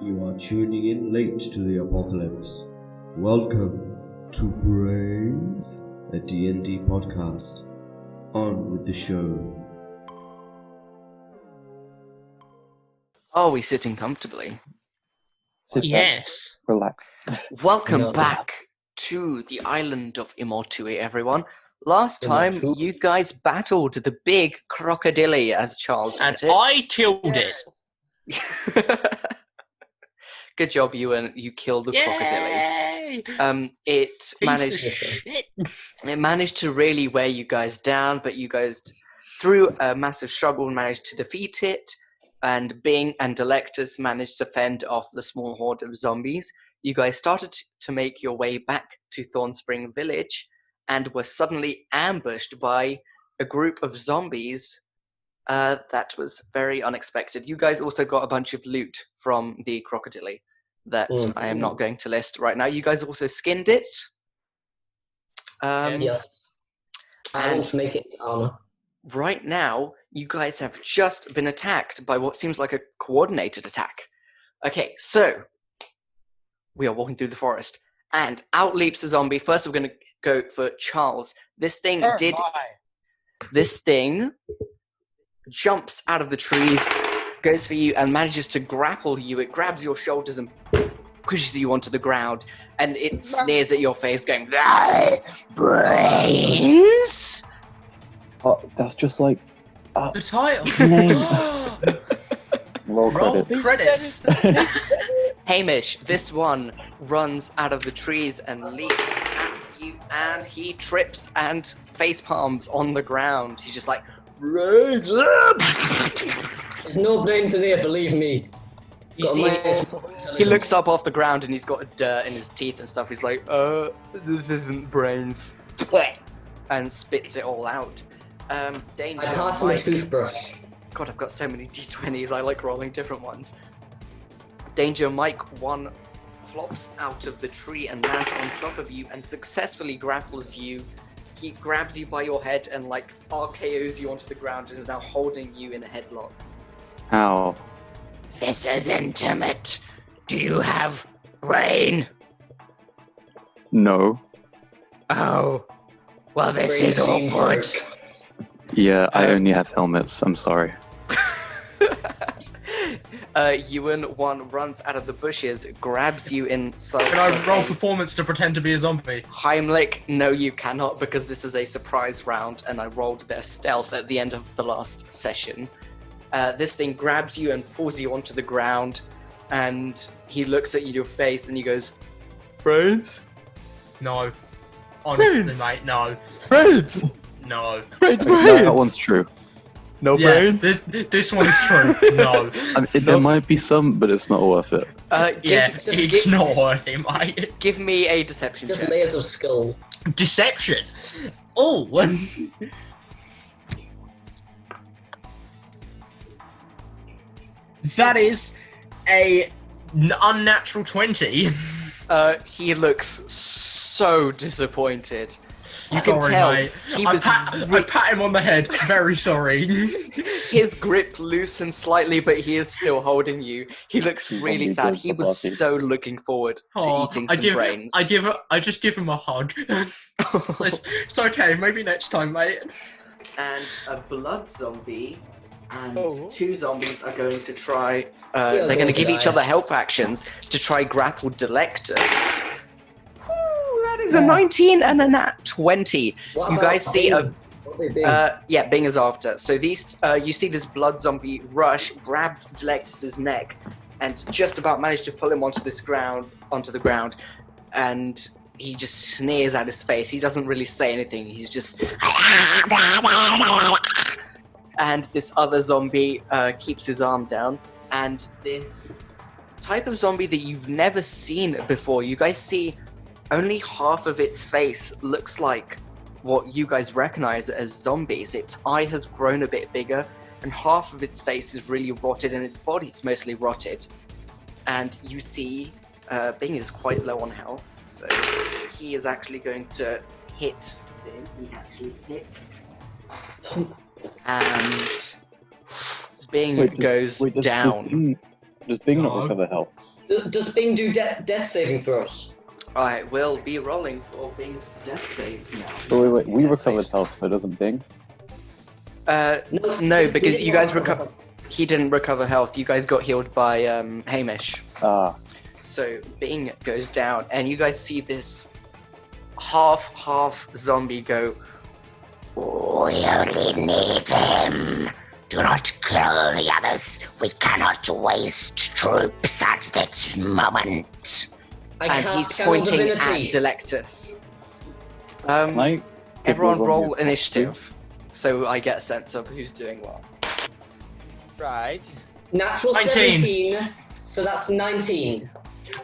You are tuning in late to the apocalypse. Welcome to Brains, a D&D podcast. On with the show. Are we sitting comfortably? Yes. Relax. Welcome back to the island of Immortui, everyone. Last time, you guys battled the big crocodilly, as Charles And put it. I killed it. Good job, Ewan. You killed the crocodilly. It managed to really wear you guys down, but you guys, through a massive struggle, managed to defeat it. And Bing and Delectus managed to fend off the small horde of zombies. You guys started to make your way back to Thornspring Village and were suddenly ambushed by a group of zombies. That was very unexpected. You guys also got a bunch of loot from the crocodilly that I am not going to list right now. You guys also skinned it. Yes. I want to make it armor. Right now, you guys have just been attacked by what seems like a coordinated attack. Okay, so we are walking through the forest, and out leaps a zombie. First, we're going to go for Charles. This thing jumps out of the trees, goes for you, and manages to grapple you. It grabs your shoulders and pushes you onto the ground, and it sneers at your face, going, "Brains." Oh, that's just like The title. roll Roll credits. credits. Hamish, this one runs out of the trees and leaps at you, and he trips and face palms on the ground. He's just like, "Brains!" There's no brains in here, believe me. You see, he looks up off the ground and he's got dirt in his teeth and stuff. He's like, this isn't brains. And spits it all out. Danger, I passed my Mike. toothbrush. God, I've got so many d20s. I like rolling different ones. Danger Mike 1 flops out of the tree and lands on top of you and successfully grapples you. He grabs you by your head and RKOs you onto the ground and is now holding you in a headlock. Ow. This is intimate. Do you have brain? No. Oh. Well, this Brain is seems awkward. work. Yeah, I only have helmets. I'm sorry. Ewan 1 runs out of the bushes, grabs you in sort Can I of roll a performance to pretend to be a zombie? Heimlich. No, you cannot, because this is a surprise round, and I rolled their stealth at the end of the last session. This thing grabs you and pulls you onto the ground, and he looks at your face and he goes, "Brains? No. Honestly, Brains. mate, no. Brains? No. Brains, No, that one's true. No Yeah, brains? this one is true. No. There might be some, but it's not worth it. Yeah, it's not worth it, mate. Give me a deception Just check. layers of skull. Deception. Oh. That is a unnatural 20. He looks so disappointed. You Sorry, can tell mate. he I was pat him on the head. Very sorry. his grip loosened slightly, but he is still holding you. He looks really sad. He was so looking forward to eating some brains. I just give him a hug. It's okay. Maybe next time, mate. And a blood zombie and two zombies are going to try. They're going to give each other help actions to try grapple Delectus. That is a 19 and a nat 20. What You about guys see a What they do? yeah, Bing is after. So these, you see this blood zombie rush, grab Delectus's neck, and just about manage to pull him onto the ground, and he just sneers at his face. He doesn't really say anything. He's just, and this other zombie keeps his arm down, and this type of zombie that you've never seen before. You guys see only half of its face looks like what you guys recognize as zombies. Its eye has grown a bit bigger, and half of its face is really rotted, and its body's mostly rotted. And you see, Bing is quite low on health, so he is actually going to hit Bing. He actually hits. And Bing goes down. Does Bing not No. recover health? Does Bing do death saving throws? I will be rolling for Bing's death saves now. Oh, wait. We Death recovered saves. health, so it doesn't Bing. No, because you guys recover. He didn't recover health. You guys got healed by Hamish. Ah. So Bing goes down, and you guys see this half zombie go. We only need him. Do not kill the others. We cannot waste troops at this moment. I And cast he's Channel pointing Divinity. at Delectus. Can I give Everyone you a roll roll? initiative, so I get a sense of who's doing what. Right. Natural 19. 17, so that's 19.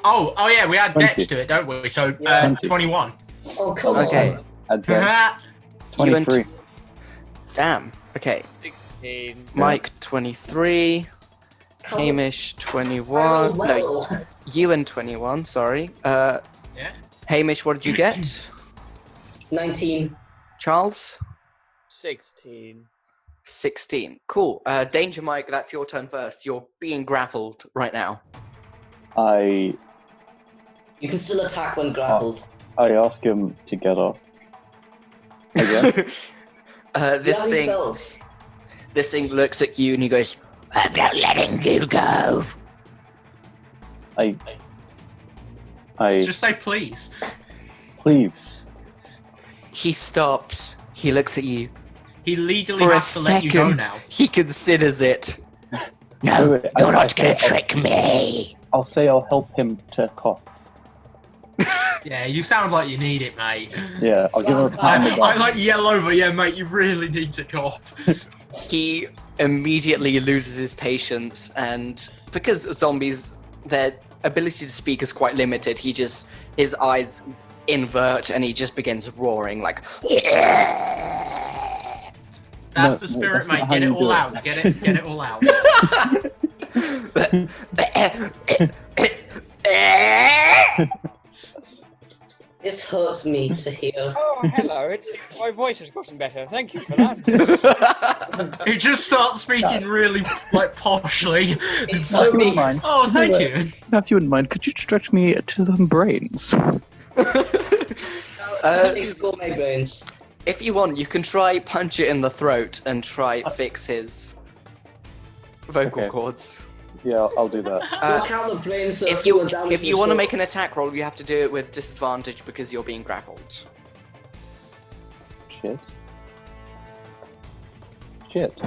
Oh yeah, we add 20. dex to it, don't we? So Yeah. 21. Oh, come Okay. on. Add dex. 23. Damn. Okay. 16. Mike 23. Come Hamish I 21. roll No, well. Ewan 21. Sorry. Yeah. Hamish, what did you get? 19. Charles. 16. 16. Cool. Danger Mike, that's your turn first. You're being grappled right now. I You can still attack when grappled. ask him to get off. I guess. This Do you have any thing. spells? This thing looks at you and he goes, I'm not letting you go. I Just say please. please. he stops. He looks at you. He legally For a has to let you go second, now. he considers it. No, Wait, you're I not say gonna trick me. I'll say I'll help him to cough. Yeah, you sound like you need it, mate. Yeah, I'll give him a pat on the I back. like yell over. Yeah, mate, you really need to cough. He immediately loses his patience, and because zombies, their ability to speak is quite limited, his eyes invert and he just begins roaring like. That's No, the spirit, that's not mate. how Get it you all do it. out. Get it all out. This hurts me to hear. Oh, hello. My voice has gotten better. Thank you for that. He just starts speaking really like poshly. It's so like, me. Mind. oh, thank you. If you wouldn't mind, could you stretch me to some brains? These gourmet bones. If you want, you can try punch it in the throat and try fix his vocal Okay. cords. Yeah, I'll do that. Work out the brains so If you want to to make an attack roll, you have to do it with disadvantage because you're being grappled. Shit.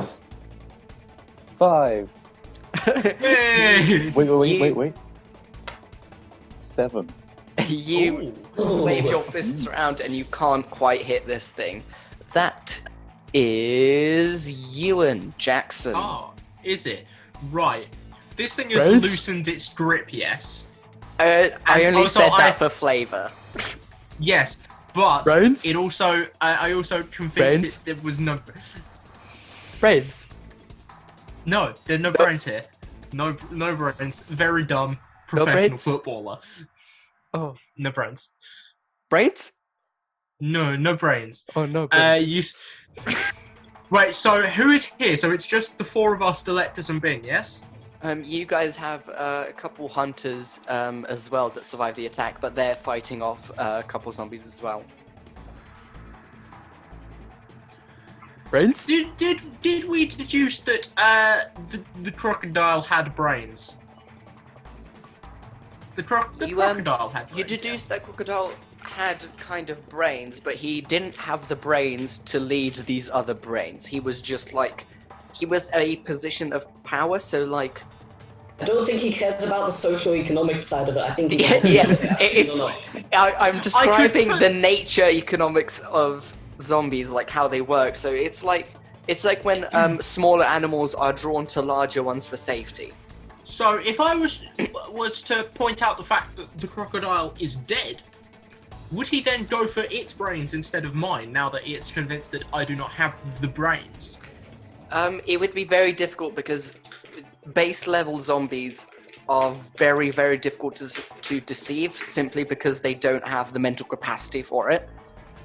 5. Hey! Wait. 7. You wave your fists around and you can't quite hit this thing. That is Ewan Jackson. Oh, is it? Right. This thing has Right? loosened its grip, yes. I And only also said that I- for flavour. Yes, but Brains? it also I also convinced Brains? it there was no Friends. no, there are no brains here. No brains. Very dumb No professional brains? footballer. Oh, No brains. brains? No brains. Oh no. Wait, so who is here? So it's just the four of us, Delectus and Bing, yes? You guys have a couple hunters as well that survived the attack, but they're fighting off a couple zombies as well. Brains? Did we deduce that the crocodile had brains? The crocodile had brains. You deduced that crocodile had kind of brains, but he didn't have the brains to lead these other brains. He was just like, he was a position of power, so like, I don't think he cares about the socio-economic side of it. I think he I'm describing put- the nature economics of zombies, like how they work. So it's like when smaller animals are drawn to larger ones for safety. So if I was to point out the fact that the crocodile is dead, would he then go for its brains instead of mine? Now that it's convinced that I do not have the brains. It would be very difficult because base level zombies are very, very difficult to deceive simply because they don't have the mental capacity for it.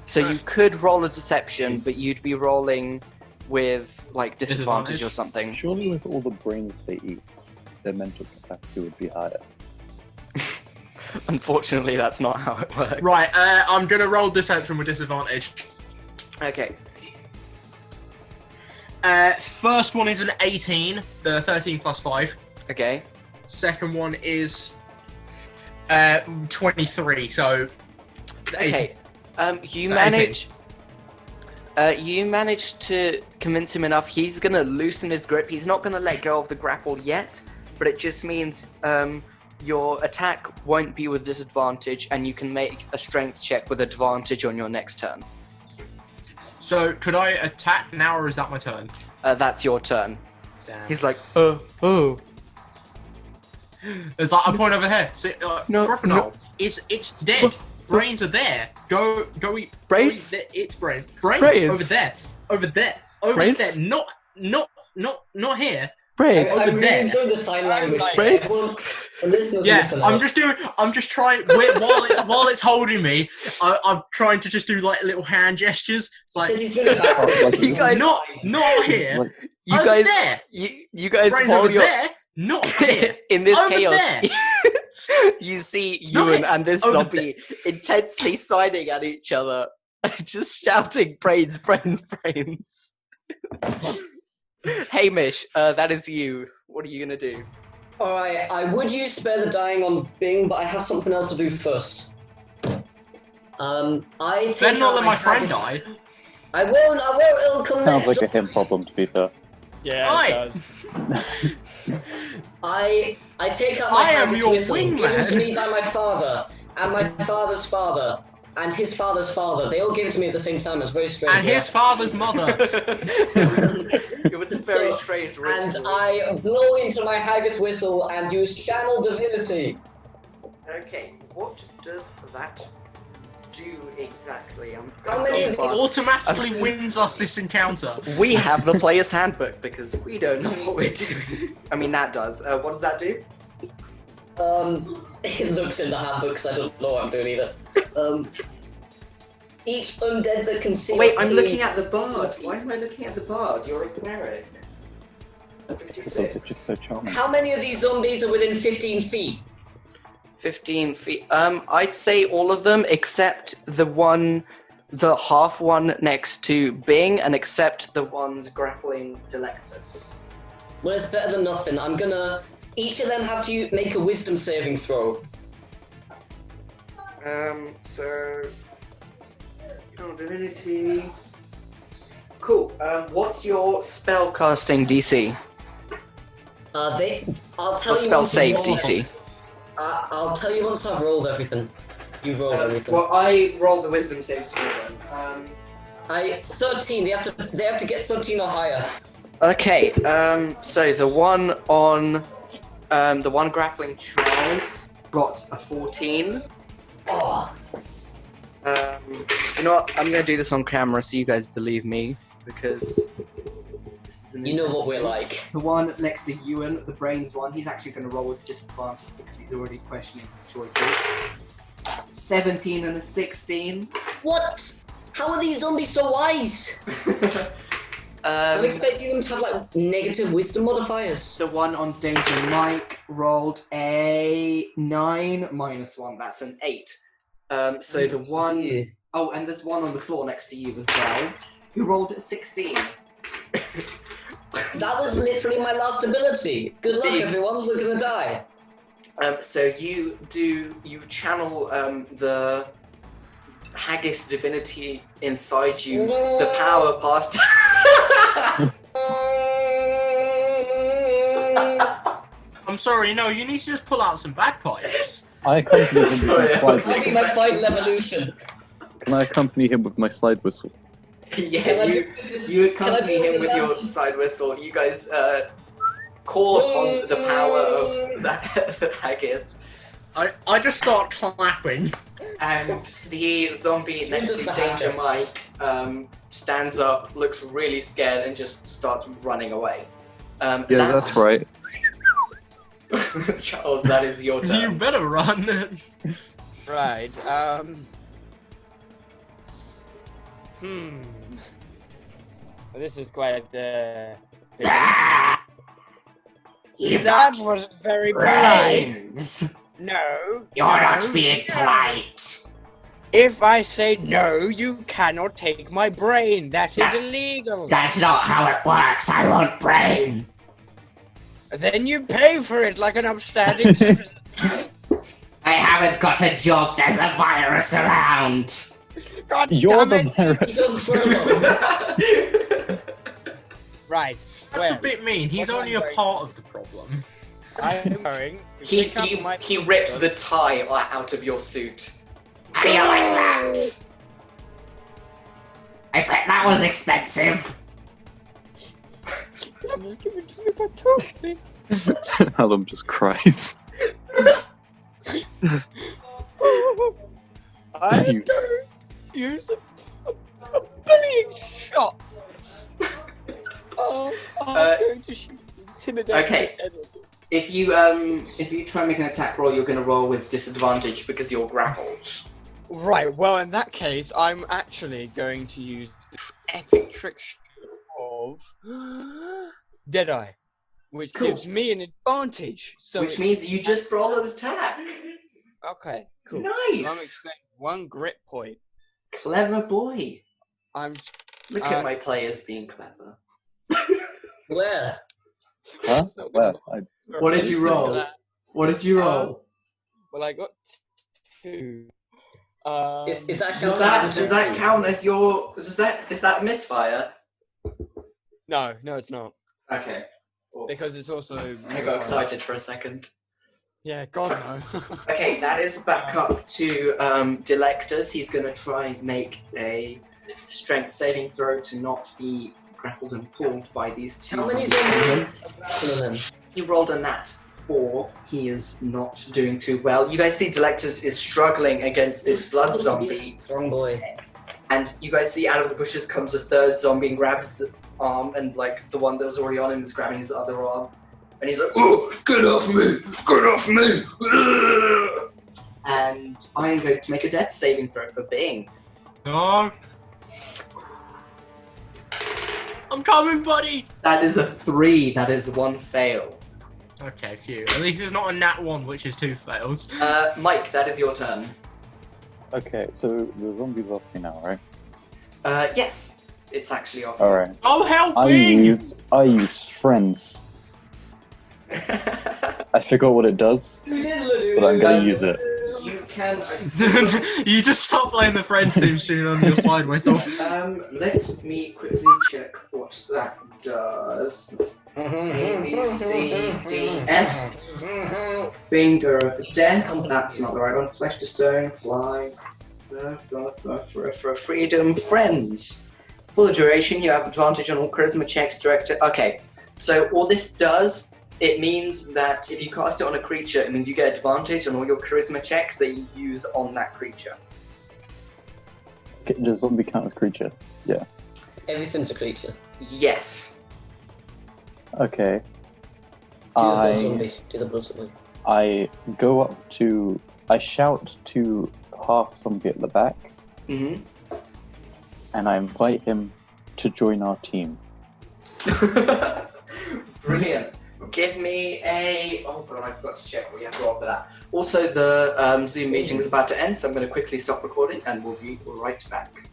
So you could roll a deception, but you'd be rolling with like disadvantage or something. Surely with all the brains they eat, their mental capacity would be higher. Unfortunately, that's not how it works. Right, I'm gonna roll deception with disadvantage. Okay. First one is an 18, the 13 plus 5. Okay. Second one is 23, so... 18. Okay. You So manage. You managed to convince him enough. He's gonna loosen his grip. He's not gonna let go of the grapple yet, but it just means your attack won't be with disadvantage, and you can make a strength check with advantage on your next turn. So, could I attack now, or is that my turn? That's your turn. Damn. He's like, oh. There's like a point over here. See, No, crocodile. no. It's dead. Brains are there. Go eat. Brains? Go eat its brains. Brains? Over there. Brains? There. Not here. Brains. Over I'm really there. enjoying the sign language. Brains? Everyone, the listeners Yeah, listen I'm out. just trying. While it's holding me, I'm trying to just do like little hand gestures. It's like Said he's doing it backwards. You guys- not here. Like, You over guys, there. you guys, Brains while over you're there. Not here. in this Over chaos, there. you see Not Ewan here. and this Over zombie intensely siding at each other, just shouting brains, brains, brains. Hamish, that is you. What are you gonna do? Alright, I would use Spare the Dying on Bing, but I have something else to do first. I take Better not out let my friend haggis- die. I won't, it'll come sounds next. like a him problem, to be fair. Yeah, Oi! it does. I take out my I am haggis your whistle, given to wingman. me by my father, and my father's father, and his father's father. They all gave it to me at the same time. It was very strange. And his father's mother. It was a very So- strange And ritual. I blow into my haggis whistle and use Channel Divinity. Okay, what does that do exactly? How many of It these- automatically wins us this encounter. We have the player's handbook because we don't know what we're doing. I mean, that does. What does that do? It looks in the handbook because I don't know what I'm doing either. Each undead that can see. Wait, I'm looking at the bard. Why am I looking at the bard? You're a cleric. Those are 56. just so charming. How many of these zombies are within 15 feet? 15 feet. I'd say all of them except the half one next to Bing, and except the ones grappling Delectus. Well, it's better than nothing. I'm gonna. Each of them have to make a wisdom saving throw. So divinity. Cool. What's your spell casting DC? I'll tell Or you. spell once save I've rolled- DC? I'll tell you once I've rolled everything. You roll everything. Well, I roll the wisdom saves for them. 13. They have to get 13 or higher. Okay. So the one on, the one grappling Charles got a 14. Oh, You know what? I'm gonna do this on camera so you guys believe me, because this is an you know what intense we're feat. like. The one next to Ewan, the brains one, he's actually gonna roll with disadvantage because he's already questioning his choices. 17 and a 16. What? How are these zombies so wise? I'm expecting them to have like negative wisdom modifiers. The one on Danger Mike rolled a 9 minus 1. That's an 8. So the one... Yeah. Oh, and there's one on the floor next to you as well, who rolled a 16. That was literally my last ability. Good luck, Big. everyone. We're gonna die. So you channel the haggis divinity inside you, the power past... I'm sorry, no, you need to just pull out some bagpipes. I accompany him with Sorry, my I was slide I'll be whistle. my final evolution. Can I accompany him with my slide whistle? Yeah, Can I you do accompany it him with your without- side whistle. You guys call upon the power of the haggis, I just start clapping. and the zombie next just to the Danger haggis. Mike stands up, looks really scared, and just starts running away. Yeah, that's right. Charles, that is your You turn. better run. Right. Well, this is quite the. You've That got wasn't very bright. brains. No. You're not being polite. If I say no, you cannot take my brain. That is That- illegal. That's not how it works. I want brain. Then you pay for it like an upstanding citizen. I haven't got a job. There's a virus around. God You're damn the it. virus. He's on furlough. Right. That's Well, a bit mean. He's what only am a I part of the problem. I'm going. to He pick up my rips the tie out of your suit. How do you like that? I bet that was expensive. I'm just giving it to you if I told me. Hallam just cries. I'm You- going to use a bullying shot. I'm going to shoot intimidate. okay. If you try and make an attack roll, you're going to roll with disadvantage because you're grappled. Right, well, in that case, I'm actually going to use the epic trick of Deadeye, which Cool. gives me an advantage. So Which it's- means you just roll an attack. Okay, cool. Nice. So I'm expecting 1 grit point. Clever boy. I'm Look at my players being clever. Where? Huh? It's not gonna- Well, What did you roll? What did you roll? Well, I got 2. Is that Does that count as your? Is that misfire? No, it's not. Okay. Because it's also. I got excited for a second. Yeah, God no. Okay, that is back up to Delectors. He's going to try and make a strength saving throw to not be grappled and pulled by these two. How many zombies? He rolled a nat 4. He is not doing too well. You guys see Delectors is struggling against this blood zombie. Strong boy. And you guys see out of the bushes comes a third zombie and grabs his arm, and like the one that was already on him is grabbing his other arm. And he's like, "Oh, get off me! Get off me!" And I am going to make a death saving throw for Bing. No. I'm coming, buddy. That is a 3. That is 1 fail. Okay, phew. At least it's not a nat 1, which is 2 fails. Mike, that is your turn. okay, so the zombie's off me now, right? Yes, it's actually off. Alright. Oh, help I me! use friends. I forgot what it does, but I'm gonna use it. You can. You just stop playing the Friends theme tune on your slide whistle. Let me quickly check what that does. A, B, C, D, F. Finger of death. That's not the right one. Flesh to stone. Fly. For freedom. Friends. For the duration, you have advantage on all charisma checks directed. Okay, so all this does, it means that if you cast it on a creature, it means you get advantage on all your charisma checks that you use on that creature. Okay, does zombie count as creature? Yeah. Everything's a creature. Yes. Okay. Do the blood zombie. Do the blood zombie. I shout to half zombie at the back, Mm-hmm. and I invite him to join our team. Brilliant. Give me a... Oh god, I forgot to check what you have to roll for that. Also, the Zoom meeting is about to end, so I'm going to quickly stop recording and we'll be right back.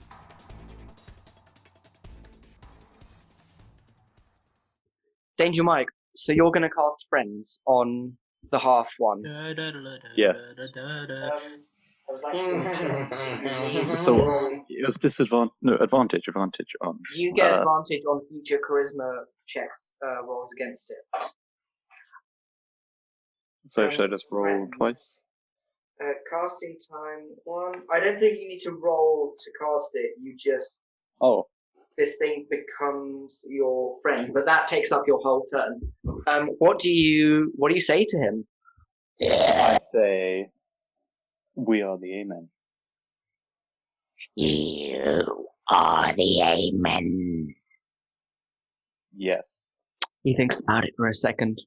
Danger Mike, so you're going to cast Friends on the half one. Yes. I was actually So it was advantage on. You get advantage on future charisma checks rolls against it. So should I just roll Friends. twice? Casting time 1. I don't think you need to roll to cast it. You just Oh, this thing becomes your friend, but that takes up your whole turn. What do you say to him? I say, we are the Amen. You are the Amen. Yes. He thinks about it for a second.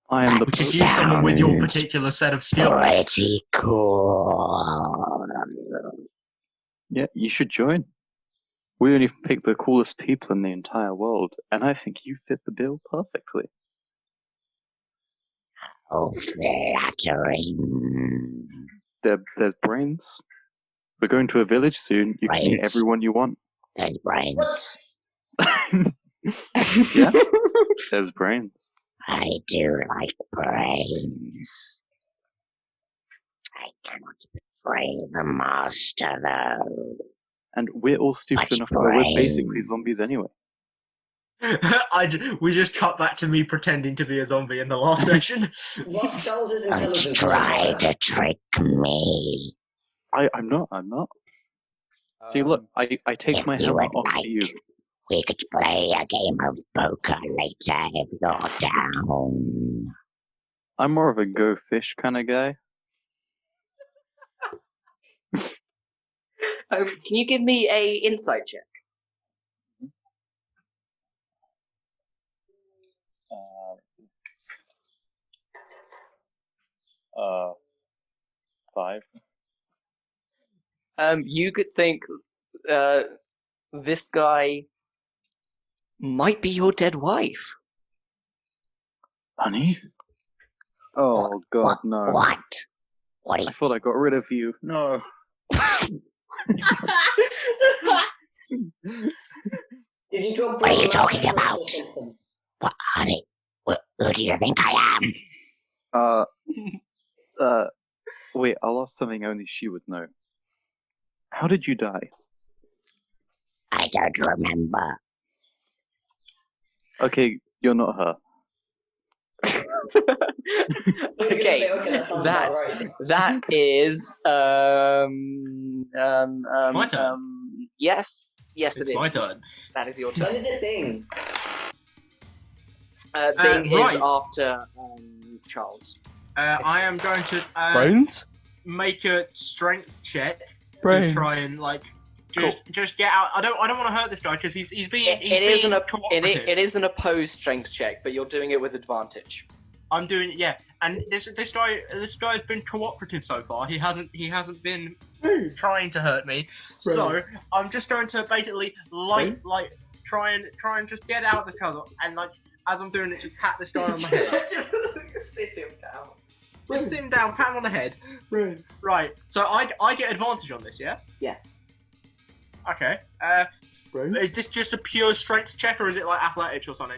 I am the Could use someone with your particular set of skills. Pretty cool. Yeah, you should join. We only pick the coolest people in the entire world, and I think you fit the bill perfectly. Oh, flattering. There's brains. We're going to a village soon. You can eat Brains. everyone you want. There's brains. What? Yeah, there's brains. I do like brains. I cannot betray the master, though. And we're all stupid Much enough to know we're basically brains. zombies anyway. We just cut back to me pretending to be a zombie in the last section. Ross Charles is Don't intelligent. try to trick me. I'm not. See, look, I take if my you helmet would off like, for you. we could play a game of poker later if you're down. I'm more of a go fish kind of guy. Can you give me a insight check? 5. You could think this guy might be your dead wife. Honey? Oh God, no! What? What are I you... thought I got rid of you. No. Did you drop? What are you talking or about? something? What, honey? Who do you think I am? Wait, I'll ask something only she would know. How did you die? I don't remember. Okay, you're not her. Okay, that sounds about right. that is My turn. Yes, It's it is. my turn. That is your When turn. is it Bing? Bing is right. after Charles. I am going to Brains? make a strength check Brains. to try and just get out. I don't want to hurt this guy because he's being It is an cooperative. it is an opposed strength check, but you're doing it with advantage. I'm doing it, yeah. And this guy's been cooperative so far. He hasn't been trying to hurt me. So I'm just going to basically try and just get out of the cover and as I'm doing it, just pat this guy on the head. Just sit him down. Just sit him down, pat him on the head. Right. So I get advantage on this, yeah? Yes. Okay. Is this just a pure strength check or is it like athletics or something?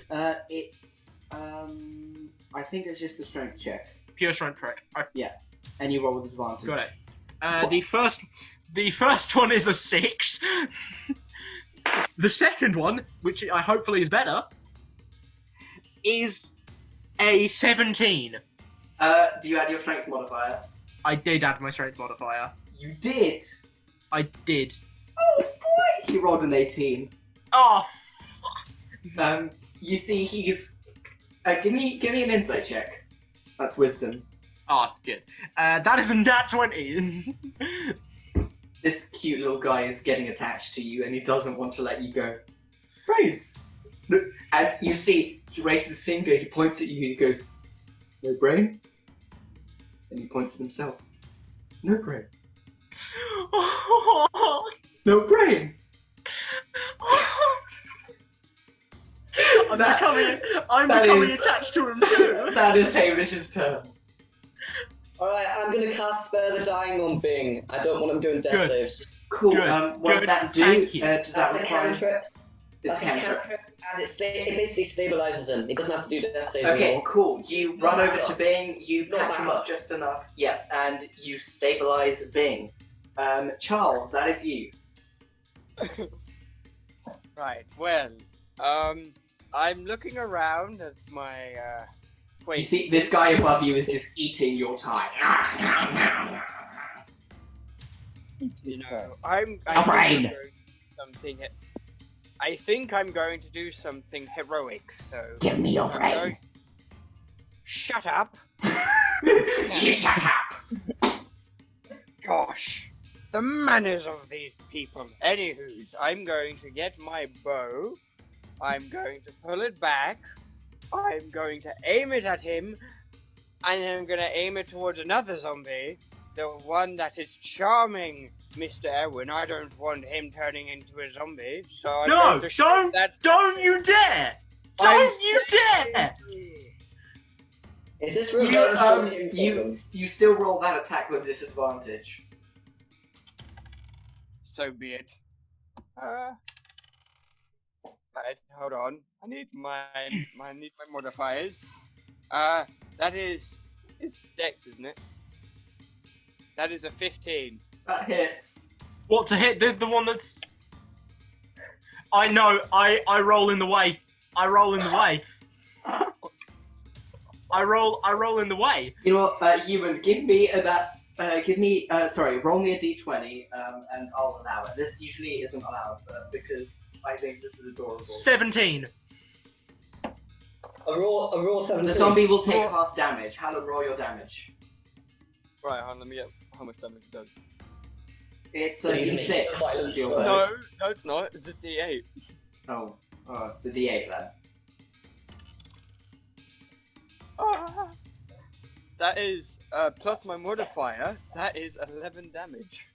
It's I think it's just a strength check. Pure strength check. And you roll with advantage. Got it. The first one is a 6. The second one, which I hopefully is better, is a 17. Do you add your strength modifier? I did add my strength modifier. You did. I did. Oh boy! He rolled an 18. Oh, You see, he's. Give me an insight check. That's wisdom. good. That is a nat 20. This cute little guy is getting attached to you, and he doesn't want to let you go. Brains. And you see, he raises his finger. He points at you. And he goes, "No brain." And he points at himself. No brain. No brain. I'm becoming attached to him too. That is Hamish's turn. Alright, I'm gonna cast Spare the Dying on Bing. I don't want him doing death Good. saves. Cool. Good. What does that do? Thank you. Does That's that a require? cantrip. It's That's a cantrip. cantrip, and it basically stabilizes him. He doesn't have to do death saves Okay, anymore. cool. You run over to Bing, you Not patch him up bad. just enough, yeah, and you stabilize Bing. Charles, that is you. Right, well, I'm looking around at my, You see, this guy above you is just eating your time. You know, I think I'm going to do something heroic, so... Give me your I'm brain. going- Shut up! You shut up! Gosh, the manners of these people. Anywho's, I'm going to get my bow, I'm going to pull it back, I'm going to aim it at him, and then I'm going to aim it towards another zombie, the one that is charming Mr. Erwin. I don't want him turning into a zombie, so I'm No, going to shoot that... Don't you dare! Don't you dare! Is this you still roll that attack with disadvantage. So be it. Right, hold on. I need my modifiers. That is it's Dex, isn't it? That is a 15. That hits. What to hit? The one that's. I know. I roll in the way. I roll in the way. I roll in the way. You know what, Ewan, roll me a d20, and I'll allow it. This usually isn't allowed, but because I think this is adorable. 17. A raw 17. The zombie will take half damage. Helen, roll your damage. Right, hold on, let me get how much damage it does. It's a d6. No, it's not. It's a d8. Oh, it's a d8 then. That is plus my modifier. That is 11 damage.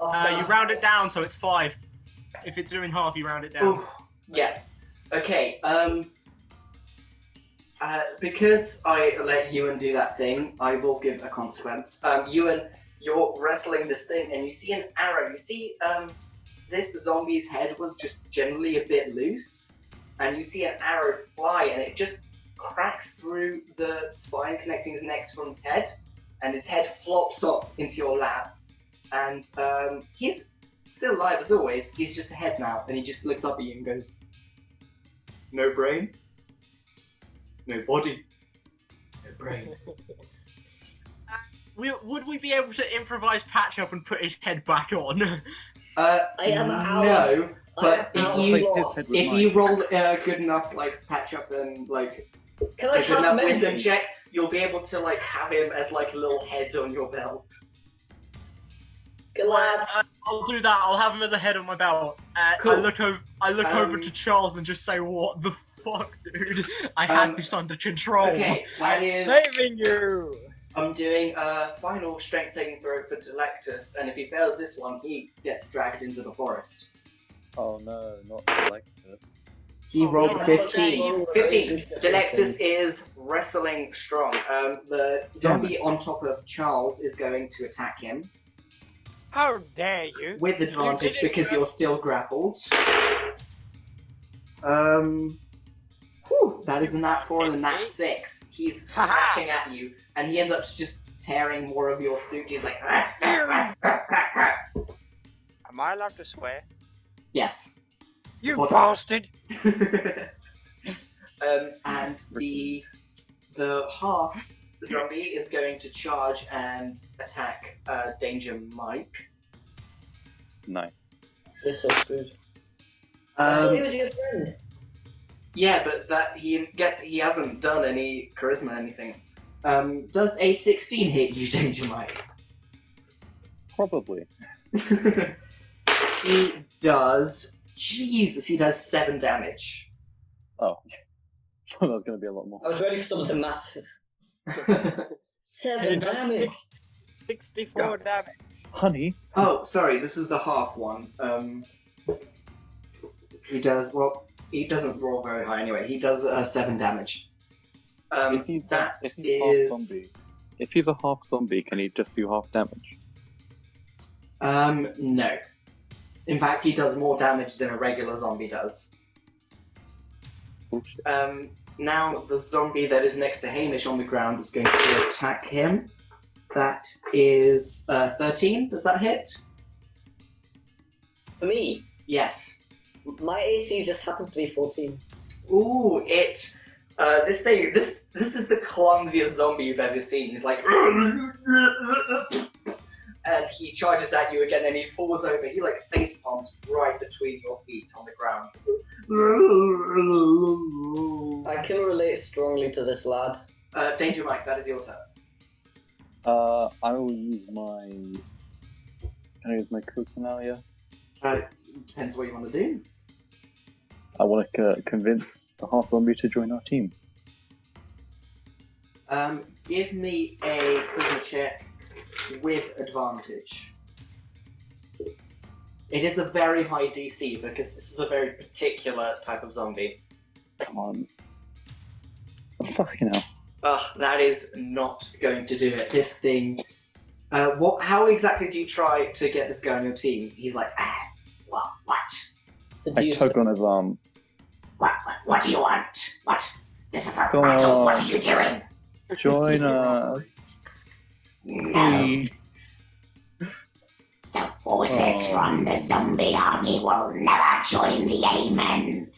You round it down, so it's 5. If it's doing half, you round it down. Oof. Yeah. Okay. Because I let Ewan do that thing, I will give a consequence. Ewan, you're wrestling this thing, and you see an arrow. You see, this zombie's head was just generally a bit loose, and you see an arrow fly, and it just cracks through the spine connecting his neck from his head, and his head flops off into your lap. And he's still alive as always. He's just a head now, and he just looks up at you and goes, "No brain, no body, no brain." Would we be able to improvise patch up and put his head back on? I am no. But if you roll good enough, like patch up and like Can I a good enough cast wisdom Mending? check, you'll be able to like have him as like a little head on your belt. Good lad. I'll do that. I'll have him as a head on my belt. Cool. I look over to Charles and just say, "What the fuck, dude? I had this under control." Okay, that is. Saving you! I'm doing a final strength saving throw for Delectus, and if he fails this one, he gets dragged into the forest. Oh no, not like this. He rolled no, 15. that's 15. Delectus is wrestling strong. The zombie on top of Charles is going to attack him How dare you? with advantage because you're still grappled. That is a nat 4 and a nat 6. He's scratching at you, and he ends up just tearing more of your suit. He's like, Am I allowed to swear? yes. You What? bastard! And the half zombie is going to charge and attack Danger Mike. Nice. This is so screwed. I thought he was your friend. Yeah, but that he hasn't done any charisma or anything. Does a 16 hit you, Danger Mike? Probably. He does. Jesus, he does 7 damage. Oh. That was going to be a lot more. I was ready for something massive. It 7 does damage. 64 damage. Honey? Oh, sorry, this is the half one. He doesn't roll very high anyway. He does 7 damage. If he's half zombie, if he's a half zombie, can he just do half damage? No. In fact, he does more damage than a regular zombie does. Bullshit. Now the zombie that is next to Hamish on the ground is going to attack him. That is 13. Does that hit? For me, Yes. my AC just happens to be 14. Ooh, this is the clumsiest zombie you've ever seen. He's like, and he charges at you again, and he falls over. He like face palms right between your feet on the ground. I can relate strongly to this lad. Danger Mike, that is your turn. I will use my... Can I use my charisma now, Depends what you want to do. I want to convince the half zombie to join our team. Give me a charisma check with advantage. It is a very high DC because this is a very particular type of zombie. Come on. Oh, fucking hell. That is not going to do it. This thing. How exactly do you try to get this guy on your team? He's like, What? I tug on his arm. What do you want? What? This is a battle. What are you doing? Join us. No. The forces from the zombie army will never join the Amen.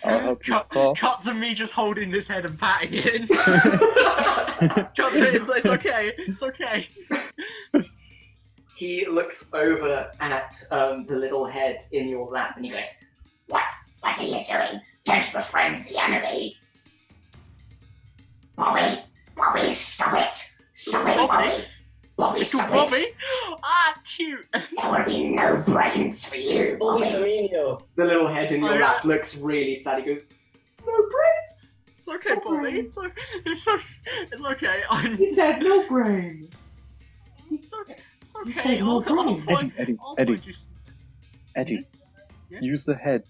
I'll help you cough. Cuts of me just holding this head and patting it. Cuts of it's okay. It's okay. He looks over at the little head in your lap and he goes, What? What are you doing? Don't befriend the enemy. Bobby, stop it. Stop it, Bobby. Bobby, stop Bobby? it. Cute. There will be no brains for you, Bobby. The little head in your lap looks really sad. He goes, no brains? It's okay, Bobby. It's okay. He said no brains. It's okay. You said no brains. Eddie, Yeah? use the head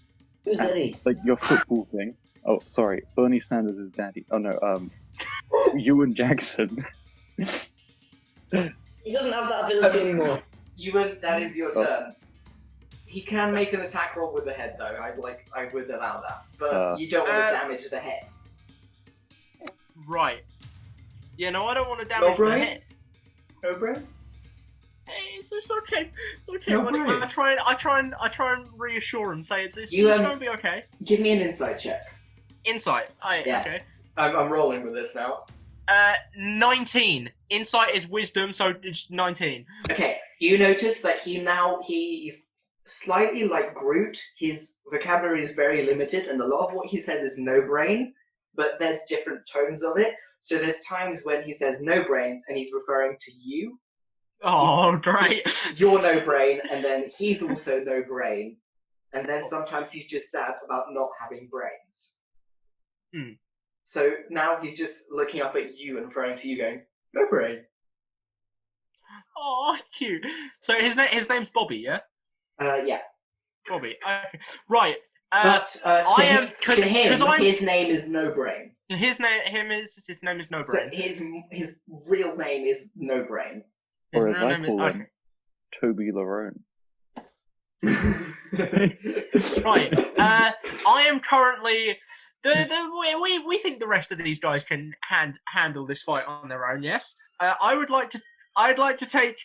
Who's as, Eddie? like your football thing. Oh, sorry, Bernie Sanders is daddy. Oh no, Ewan Jackson. He doesn't have that ability anymore. That is your turn. He can make an attack roll with the head, though. I would allow that, but you don't want to damage the head. Right. Yeah, no, I don't want to damage the head. No brain? Hey, it's okay. It's okay, No buddy. brain. I try and reassure him. Say it's You, gonna be okay. Give me an insight check. Insight. Yeah. Okay. I'm rolling with this now. 19. Insight is wisdom, so it's 19. Okay, you notice that he's slightly like Groot. His vocabulary is very limited, and a lot of what he says is no brain, but there's different tones of it. So there's times when he says no brains, and he's referring to you. Oh, great. You're no brain, and then he's also no brain. And then sometimes he's just sad about not having brains. So now he's just looking up at you and referring to you going, no brain. Oh, cute. So his name's Bobby, yeah? Yeah. Bobby. Okay. Right. But to him, I'm, his name is no brain. His name is no So brain. his real name is no brain. His Or as real I name call is him, Toby Larone. Right. I am currently. We think the rest of these guys can handle this fight on their own. Yes. I'd like to take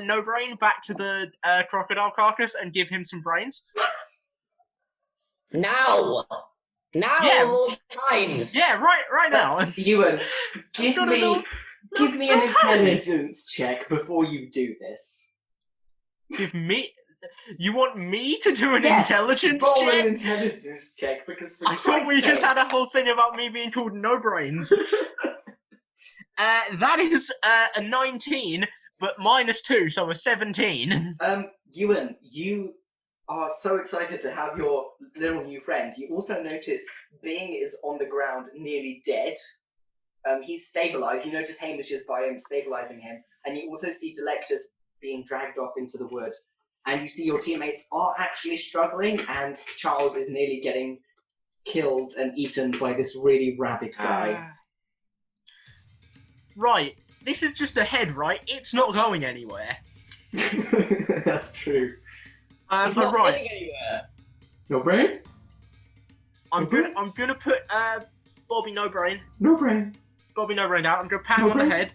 No Brain back to the crocodile carcass and give him some brains. Now! Yeah. Of all times! Yeah, right now. Ewan, give me an intelligence check before you do this. Give me. You want me to do an Yes, intelligence roll check? an intelligence check because for I thought we Christ's just sake. had a whole thing about me being called No Brains. That is a 19, but -2, so a 17. Ewan, you are so excited to have your little new friend. You also notice Bing is on the ground, nearly dead. He's stabilized. You notice Hamish is by him, stabilizing him, and you also see Delectus being dragged off into the wood. And you see your teammates are actually struggling, and Charles is nearly getting killed and eaten by this really rabid guy. Right, this is just a head, right? It's not going anywhere. That's true. It's not right. getting anywhere. No brain? I'm gonna put Bobby No Brain. No brain. Bobby No Brain out. I'm gonna pat No him on the brain. head.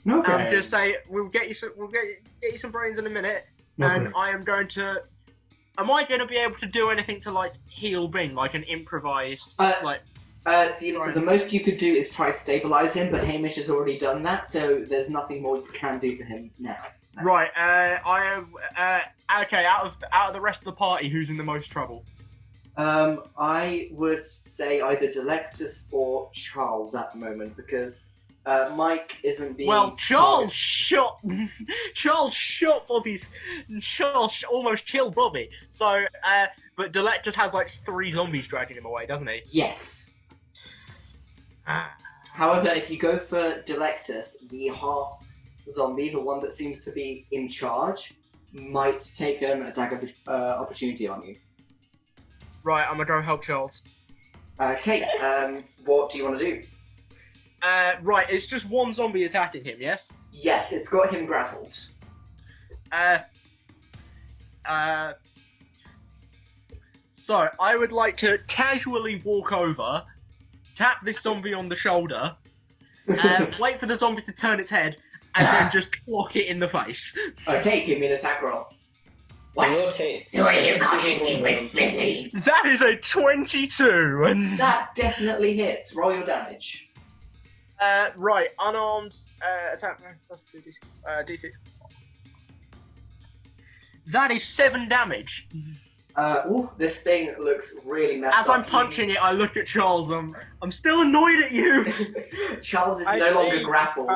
No brain. And just say we'll get you some brains in a minute. No and brain. I am going to. Am I going to be able to do anything to like heal Bing, like an improvised like? The most you could do is try stabilize him, but Hamish has already done that, so there's nothing more you can do for him now. Right. I am. Okay. Out of the rest of the party, who's in the most trouble? I would say either Delectus or Charles at the moment, because Mike isn't being. Well, Charles shot Bobby's. Charles almost killed Bobby. So, but Delectus has like 3 zombies dragging him away, doesn't he? Yes. However, if you go for Delectus, the half zombie, the one that seems to be in charge, might take an attack opportunity on you. Right, I'm gonna go help Charles. Okay, what do you want to do? Right, it's just one zombie attacking him, yes? Yes, it's got him grappled. So, I would like to casually walk over, tap this zombie on the shoulder, wait for the zombie to turn its head, and then just clock it in the face. Okay, give me an attack roll. What? Rotates. Who are you? Can't you see we're busy? That is a 22! That definitely hits. Roll your damage. Right, unarmed attack plus 2d6. D6. That is 7 damage. This thing looks really messed up. As I'm punching it, I look at Charles. I'm still annoyed at you. Charles is no longer grappled.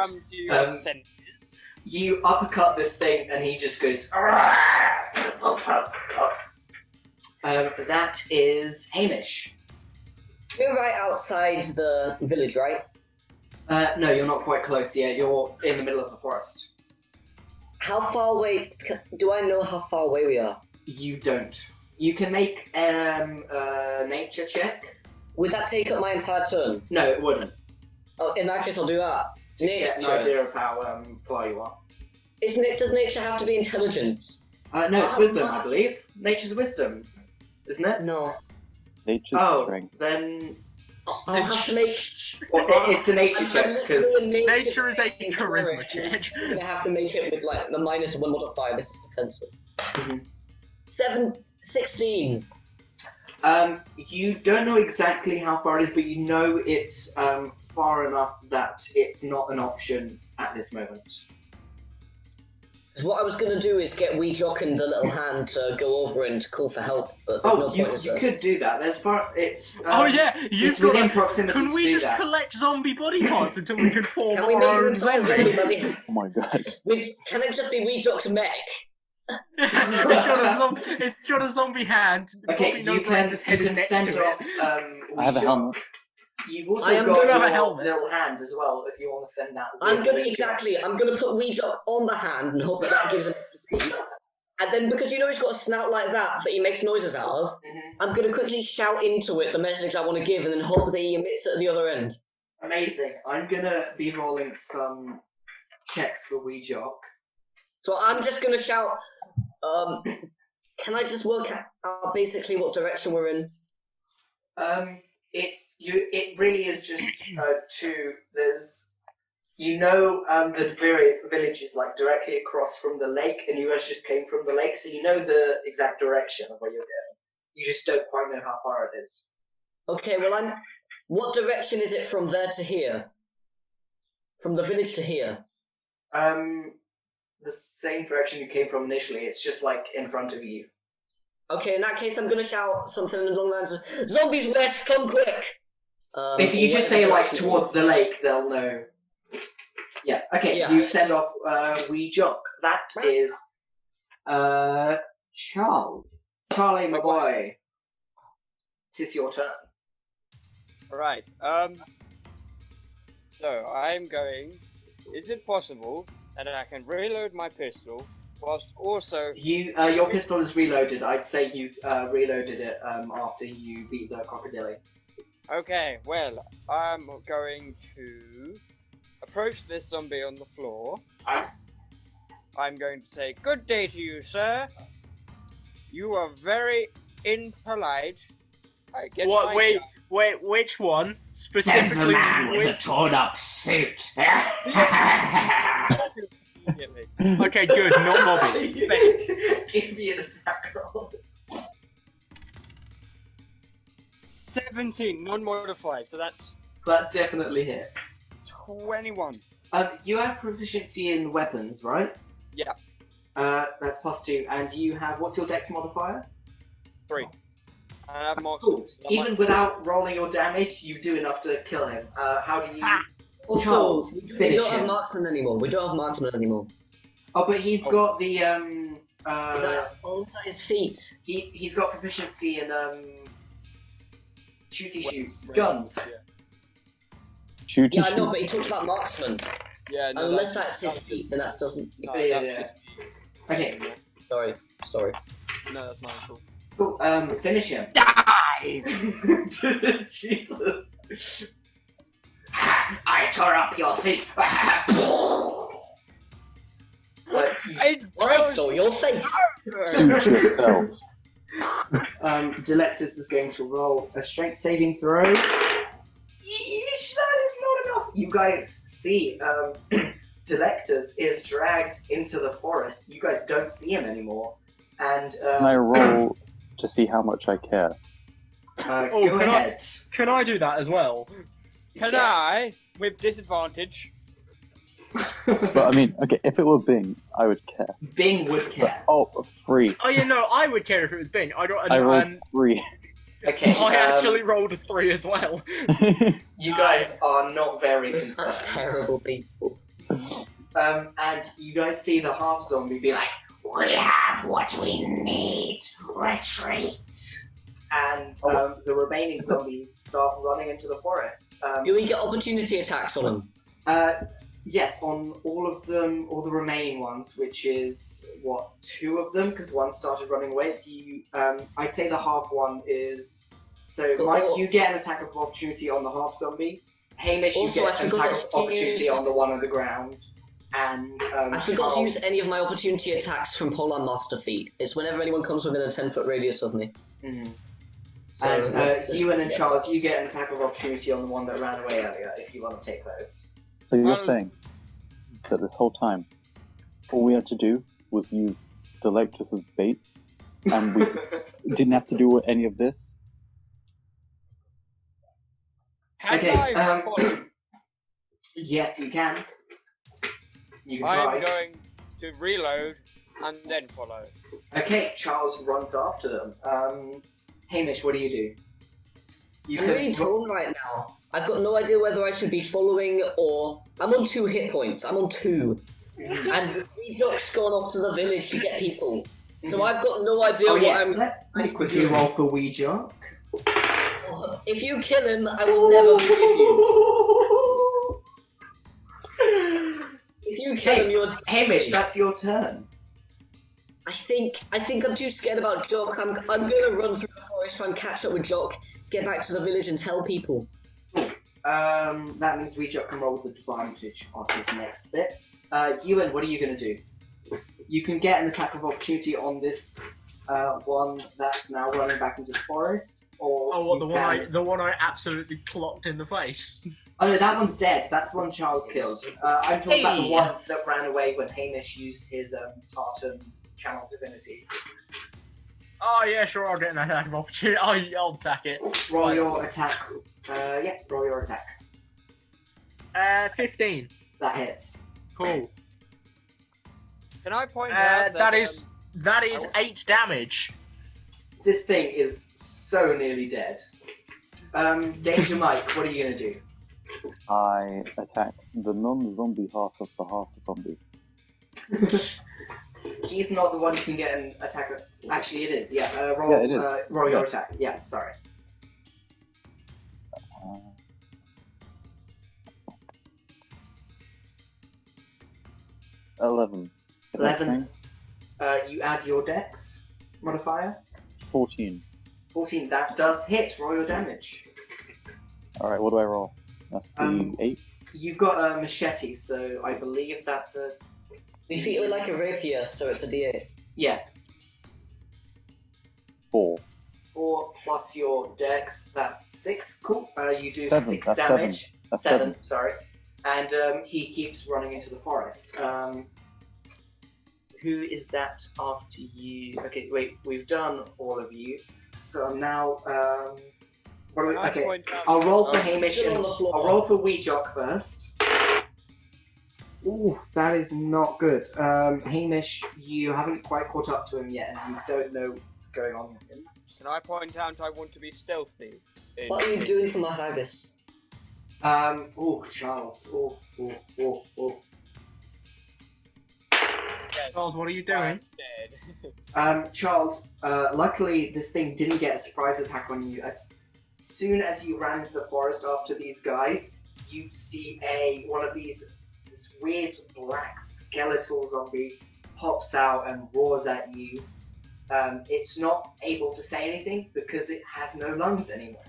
You uppercut this thing, and he just goes. That is Hamish. You're right outside the village, right? No, you're not quite close yet. You're in the middle of the forest. How far away? Do I know how far away we are? You don't. You can make a nature check. Would that take up my entire turn? No, it wouldn't. Oh, in that case, I'll do that. To get an idea of how far you are. Does nature have to be intelligence? No, it's wisdom, I believe. Nature's wisdom, isn't it? No. Nature's Oh, strength. then I'll have to make. well, it's a nature check because Nature is a charisma check. I have to make it with like the -1 modifier. This is offensive. Mhm. 16. You don't know exactly how far it is, but you know it's far enough that it's not an option at this moment. Because what I was gonna do is get Wee Jock and the little hand to go over and call for help, but there's no point. You could do that. There's far. It's. Oh yeah, it's within proximity Can to we do just that. collect zombie body parts until we can form Can we our make own them size zombie? anybody? Oh my god. Can it just be Wee Jock's mech? It's got a zombie hand. Okay, Probably no you brains, can, his head you is can next send to off. it. I have a Ouija. helmet. You've also I am got gonna have a your helmet. little hand as well. If you want to send that. I'm with gonna Ouija. I'm gonna put Wee Jock on the hand and hope that gives him speed. And then because you know he's got a snout like that he makes noises out of, I'm gonna quickly shout into it the message I want to give, and then hope that he emits it at the other end. Amazing. I'm gonna be rolling some checks for Ouija. So I'm just gonna shout. Can I just work out basically what direction we're in? It really is just two. There's, the village is like directly across from the lake, and you guys just came from the lake, so you know the exact direction of where you're going. You just don't quite know how far it is. Okay, well what direction is it from there to here? From the village to here? The same direction you came from initially. It's just like in front of you. Okay, in that case, I'm gonna shout something along the lines of "Zombies west, come quick!" If you just say like towards the lake, they'll know. Yeah. Okay. Yeah. You send off Ouija. That is Charlie, my boy. Tis your turn. Right. So I'm going. Is it possible that I can reload my pistol whilst also? Your pistol is reloaded. I'd say you reloaded it after you beat the crocodilly. Okay. Well, I'm going to approach this zombie on the floor. I'm going to say, "Good day to you, sir. You are very impolite." I get What? my Wait, which one? Says the Specifically, man with a which... torn-up suit. immediately. Okay, good, not Bobby. Give me an attack roll. 17, non-modified, so that's That definitely hits. 21. You have proficiency in weapons, right? Yeah. That's +2, and you have, what's your dex modifier? 3. I have Cool. marksman. so Even without rolling your damage, you do enough to kill him. How do you... Also, Charles, we finish don't have him. marksman anymore. We don't have marksman anymore. Oh, but he's got the, Is that his feet? he's got proficiency in, shooty shoots. Wait, Guns. Shooty Yeah, I shoot. know, but he talked about marksman. Yeah, no, Unless that's his feet, then that doesn't. No, Yeah, that's yeah. just Okay. Sorry. No, that's mine. Cool. Cool, finish him. Die! Jesus. I tore up your seat. I saw your face. Suit yourself. Delectus is going to roll a strength saving throw. Yeesh, that is not enough. You guys see, Delectus is dragged into the forest. You guys don't see him anymore. And Can I roll to see how much I care? go ahead. Can I do that as well? Can I, with disadvantage? But I mean, okay, if it were Bing, I would care. Bing would care. But, 3. Oh, yeah, no, I would care if it was Bing. I rolled 3. Okay. I actually rolled a 3 as well. You guys are not very You're concerned. such terrible people. And you guys see the half zombie be like, We have what we need. Retreat. and the remaining zombies start running into the forest. Do we get opportunity attacks on them? Yes, on all of them, all the remaining ones, which is, 2 of them, because one started running away. So you, I'd say the half one is... So, Mike, you get an attack of opportunity on the half zombie. Hamish, you Also, get I an forgot attack of to opportunity use- on the one on the ground. And I forgot to Charles... use any of my opportunity attacks from Polar Master Feat. It's whenever anyone comes within a 10-foot radius of me. Mhm. So, And Ewan and Charles, you get an attack of opportunity on the one that ran away earlier, if you want to take those. So you're saying that this whole time, all we had to do was use Delectus as bait, and we didn't have to do any of this? Can Okay, I follow? Yes, you can. You can try. I'm going to reload and then follow. Okay, Charles runs after them. Hamish, what do? You I'm really torn right now. I've got no idea whether I should be following or... I'm on 2 hit points. I'm on 2. And Weejock's gone off to the village to get people. So I've got no idea what I'm... Let me quickly roll for Weejock. If you kill him, I will never forgive you. If you kill him, you're... Hamish, that's your turn. I think I'm too scared about Jock. I'm gonna run through the forest, try and catch up with Jock, get back to the village and tell people. That means Weejock can roll with advantage on his next bit. Ewan, what are you going to do? You can get an attack of opportunity on this one that's now running back into the forest, or the one I absolutely clocked in the face. Oh no, that one's dead. That's the one Charles killed. I'm talking about the one that ran away when Hamish used his Tartan channel divinity. Oh yeah, sure, I'll get an attack of opportunity. I'll attack it. Roll your attack. Roll your attack. 15. That hits. Cool. Can I point out that is 8 damage. This thing is so nearly dead. Danger Mike, what are you gonna do? I attack the non-zombie half of the half-zombie. He's not the one who can get an attack. Actually, it is. Yeah. Roll. Yeah, it is. Roll your Yeah. attack. Yeah. Sorry. 11. Is that 11. thing? You add your dex modifier. 14. 14. That does hit. Roll your damage. Alright, what do I roll? That's the 8? You've got a machete, so I believe that's a. You treat it like a rapier, so it's a D8. Yeah. 4. 4 plus your dex. That's 6. Cool. You do 7. 6 That's damage. 7. That's 7. Sorry. And he keeps running into the forest. Who is that after you? Okay, wait. We've done all of you. So now, okay. I'll roll for Hamish and I'll roll for Weejock first. Ooh, that is not good. Hamish, you haven't quite caught up to him yet, and you don't know what's going on with him. Can I point out I want to be stealthy? What are you doing to my haggis? Charles. Yes, Charles, what are you doing? I'm scared. Charles, luckily this thing didn't get a surprise attack on you. As soon as you ran into the forest after these guys, you see one of this weird black skeletal zombie pops out and roars at you. It's not able to say anything because it has no lungs anymore.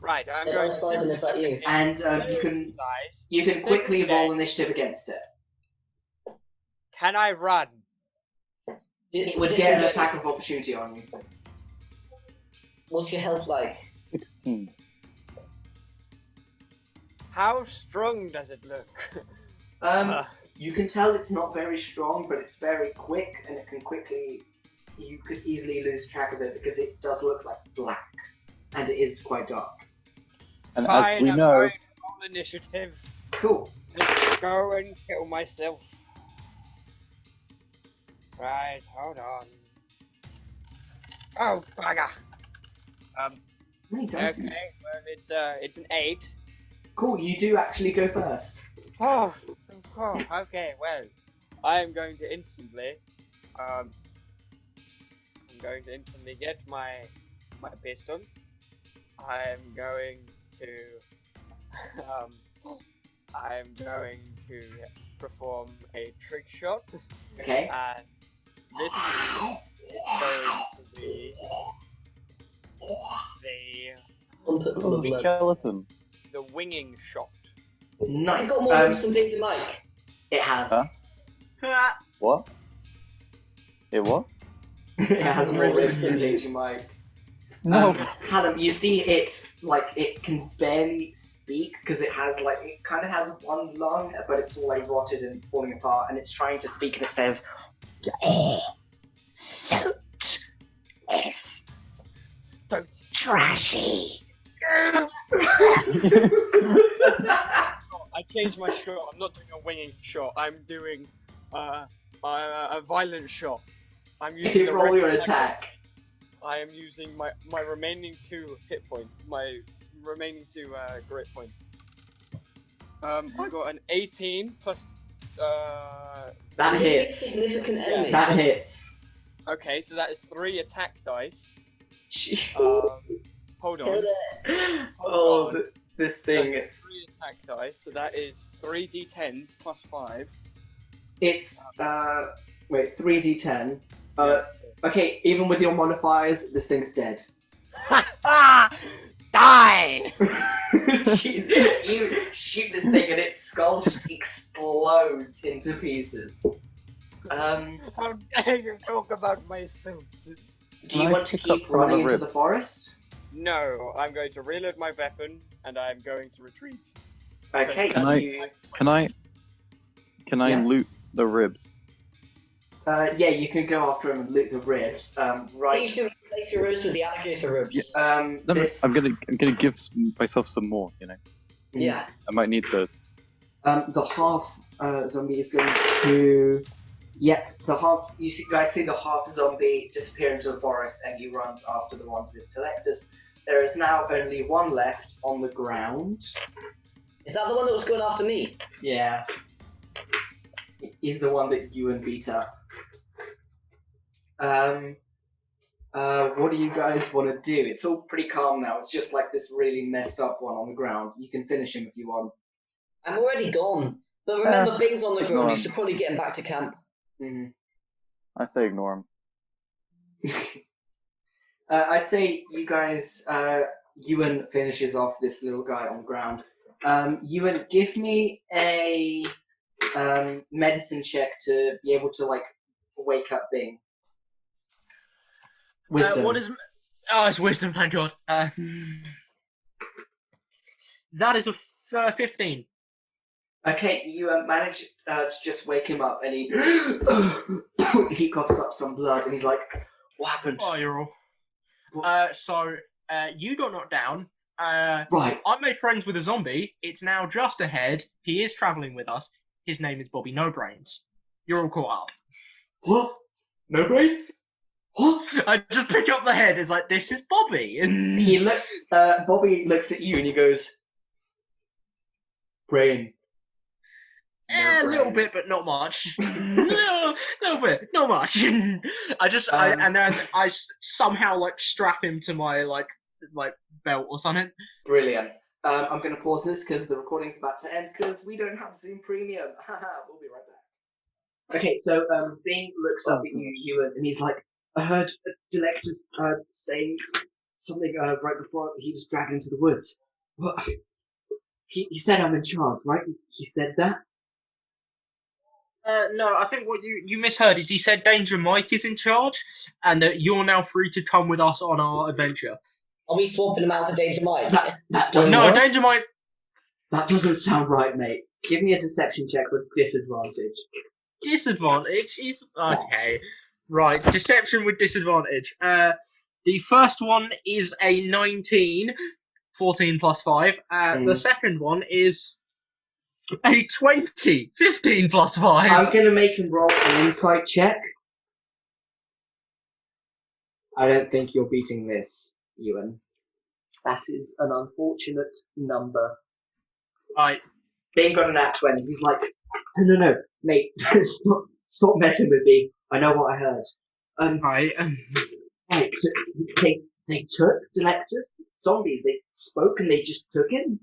Right, I'm They're going all to sliding simply this at look you. him And in you the can eyes. quickly Simply roll say, initiative against it. Can I run? It would get an attack of opportunity on you. What's your health like? 16. How strong does it look? You can tell it's not very strong, but it's very quick, and it can quickly. You could easily lose track of it because it does look like black, and it is quite dark. And Fine, as we I'm know, going to roll initiative. Cool. Let's go and kill myself. Right, hold on. Oh, bugger. How many dice? Okay, well, it's an 8. Cool. You do actually go first. Oh, okay, well, I am going to instantly, get my pistol. I'm going to perform a trick shot, Okay. and this is going to be skeleton. the winging shot. Has it Nice. got more recent than you like? It has. Huh? What? It what? It has more ribs than you might. No. Callum, you see it like it can barely speak because it kind of has one lung, but it's all like rotted and falling apart, and it's trying to speak, and it says, Suit is Don't trashy. I changed my shot. I'm not doing a winging shot. I'm doing a violent shot. I'm using the roll rest your of my- attack. I am using my remaining 2 hit points. My remaining 2 grit points. I got an 18 plus. That Is it a hits. significant enemy? That hits. Okay, so that is 3 attack dice. Jeez. Hold on. Oh, this thing. 3 attack dice, so that is 3d10s plus 5. It's, wait, 3d10. Yeah, so- Okay, even with your modifiers, this thing's dead. Die! Jeez, you shoot this thing and its skull just explodes into pieces. How dare you talk about my suit? Do you Can I want to pick up keep some of the running into ribs? the forest? No, I'm going to reload my weapon and I'm going to retreat. Okay, Can I- you... Can I Yeah. loot the ribs? Yeah, you can go after him and loot the ribs. You Right. should replace your ribs with the alligator ribs. No, This... I'm gonna give myself some more. You know, Yeah. I might need those. The half zombie is going to. Yep, the half. You guys see the half zombie disappear into the forest, and he runs after the ones with collectors. There is now only one left on the ground. Is that the one that was going after me? Yeah, he's the one that Ewan beat up. What do you guys want to do? It's all pretty calm now. It's just like this really messed up one on the ground. You can finish him if you want. I'm already gone. But remember, Bing's on the ground. ignore You him. should probably get him back to camp. Mhm. I say ignore him. I'd say you guys, Ewan finishes off this little guy on the ground. Ewan, give me a medicine check to be able to like wake up Bing. Wisdom. What is? Oh, it's wisdom. Thank God. That is a 15. Okay, you manage to just wake him up, and he he coughs up some blood, and he's like, "What happened?" Oh, you're all. So you got knocked down. Right. I made friends with a zombie. It's now just ahead. He is traveling with us. His name is Bobby No Brains. You're all caught up. What? No brains? What? I just pick up the head. It's like, this is Bobby. And He look. Bobby looks at you, and he goes, "Brain." a little bit, but not much. little bit, not much. And then I somehow like strap him to my like belt or something. Brilliant. I'm going to pause this because the recording's about to end because we don't have Zoom Premium. We'll be right back. Okay, so Bing looks up at you, Ewan, and he's like, "I heard Delectus saying something right before he was dragged into the woods. What? He said I'm in charge, right? He said that? No, I think what you misheard is he said Danger Mike is in charge, and that you're now free to come with us on our adventure. Are we swapping him out for Danger Mike? That doesn't No, work. Danger Mike. That doesn't sound right, mate. Give me a deception check with disadvantage. Disadvantage is okay. Right, deception with disadvantage. The first one is a 19, 14 plus 5. The second one is a 20, 15 plus 5. I'm gonna make him roll an insight check. I don't think you're beating this, Ewan. That is an unfortunate number. Right. Bing got an nat 20. He's like, no, mate, stop messing with me. I know what I heard. Right. Right, so they took Delectus, zombies. They spoke and they just took him.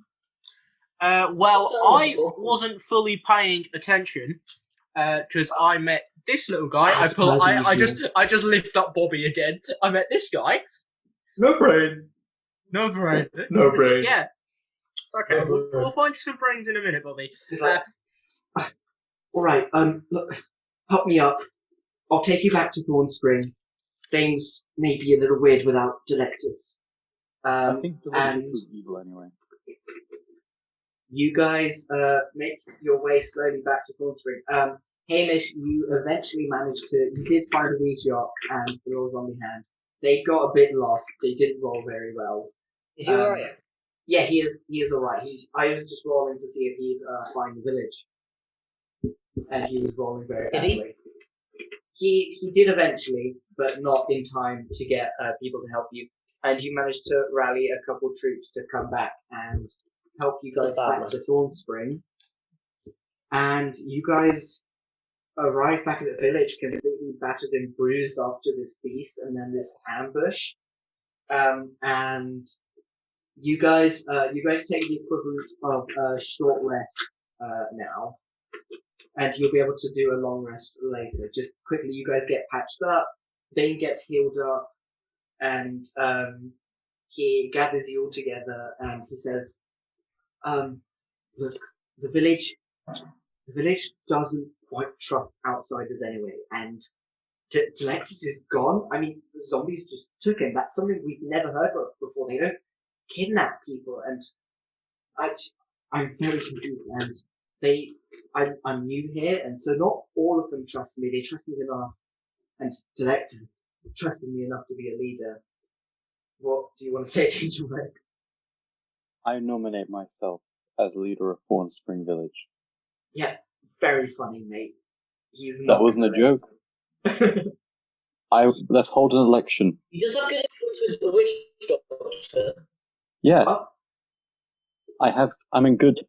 Well, I wasn't fully paying attention because I met this little guy. I just lift up Bobby again. I met this guy. No brain. No brain. No brain. Yeah. It's okay. We'll find you some brains in a minute, Bobby. He's like, all right. Look, help me up. I'll take you back to Thornspring. Things may be a little weird without Delectus. I think the and was evil anyway. you guys make your way slowly back to Thornspring. Hamish, you eventually managed to. You did find a Ouija and the little zombie hand. They got a bit lost. They didn't roll very well. Is he alright? Yeah, he is. He is alright. I was just rolling to see if he'd find the village, and he was rolling very Did he? badly. He did eventually, but not in time to get people to help you. And you managed to rally a couple troops to come back and help you guys back to Thornspring. And you guys arrived back at the village completely battered and bruised after this beast and then this ambush. And you guys take the equivalent of a short rest now. And you'll be able to do a long rest later. Just quickly, you guys get patched up. Bane gets healed up, and he gathers you all together, and he says, "Look, the village doesn't quite trust outsiders anyway, and Delectus is gone. I mean, the zombies just took him. That's something we've never heard of before. They don't kidnap people, and I'm very confused. And I'm new here, and so not all of them trust me. They trust me enough, and Delectus trusted me enough to be a leader. What do you want to say, Danger Mike? I nominate myself as leader of Thornspring Village. Yeah, very funny, mate. He's not That wasn't a joke. Let's hold an election. He does have good influence with the witch doctor. Yeah, Oh, I'm in good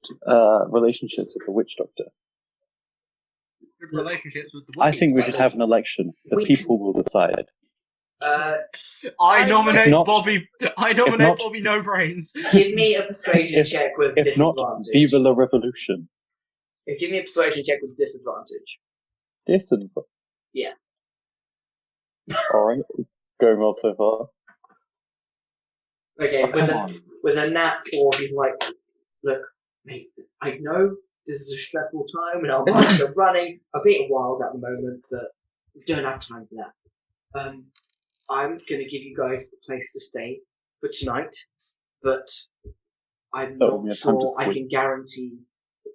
relationships with the witch doctor. Good relationships with the I Wookiees, think we by should the have an election. The people will decide. I nominate not- Bobby. I nominate not- Bobby No Brains. give me a persuasion If- check with If not, disadvantage. Viva la Revolution. Give me a persuasion check with disadvantage. Disadvantage. Yeah. Alright, going well so far. Okay, Oh, come on. with a nat 4, he's like, look, mate, I know this is a stressful time and our minds are running a bit wild at the moment, but we don't have time for that. I'm going to give you guys a place to stay for tonight, but I'm Oh, we not have time to sure I sleep. can guarantee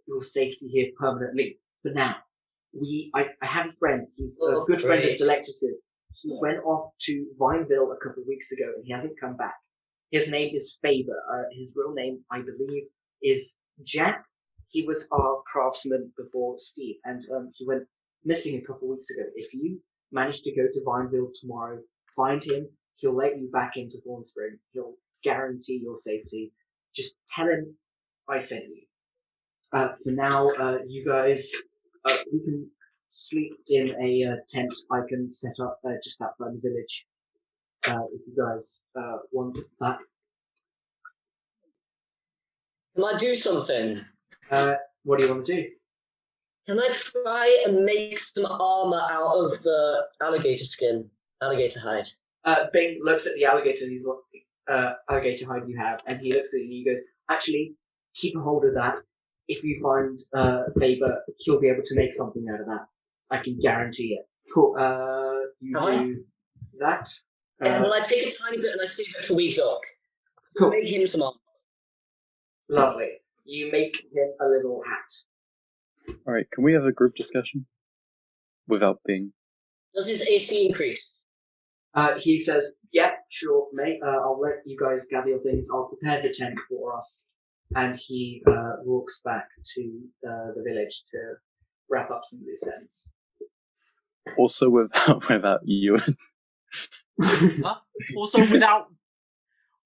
your safety here permanently for now. I have a friend, he's a good friend of great. Delectus's. He went off to Vineville a couple of weeks ago and he hasn't come back. His name is Faber. His real name, I believe, is Jack. He was our craftsman before Steve, and he went missing a couple of weeks ago. If you manage to go to Vineville tomorrow, find him, he'll let you back into Thornspring. He'll guarantee your safety. Just tell him I sent you. For now, you guys, we can sleep in a tent I can set up just outside the village. If you guys want that. Can I do something? What do you want to do? Can I try and make some armor out of the alligator skin? Alligator hide. Bing looks at the alligator and he's like, alligator hide you have, and he looks at you and he goes, actually, keep a hold of that. If you find Faber, he'll be able to make something out of that. I can guarantee it. Cool. You do that. Well, I take a tiny bit and I save it for wee Jock. Cool. Make him some armor. Lovely. You make him a little hat. Alright, can we have a group discussion? Without being... Does his AC increase? He says, yeah, sure, mate. I'll let you guys gather your things. I'll prepare the tent for us. And he walks back to the village to wrap up some loose ends. Also without you. Huh? Also without...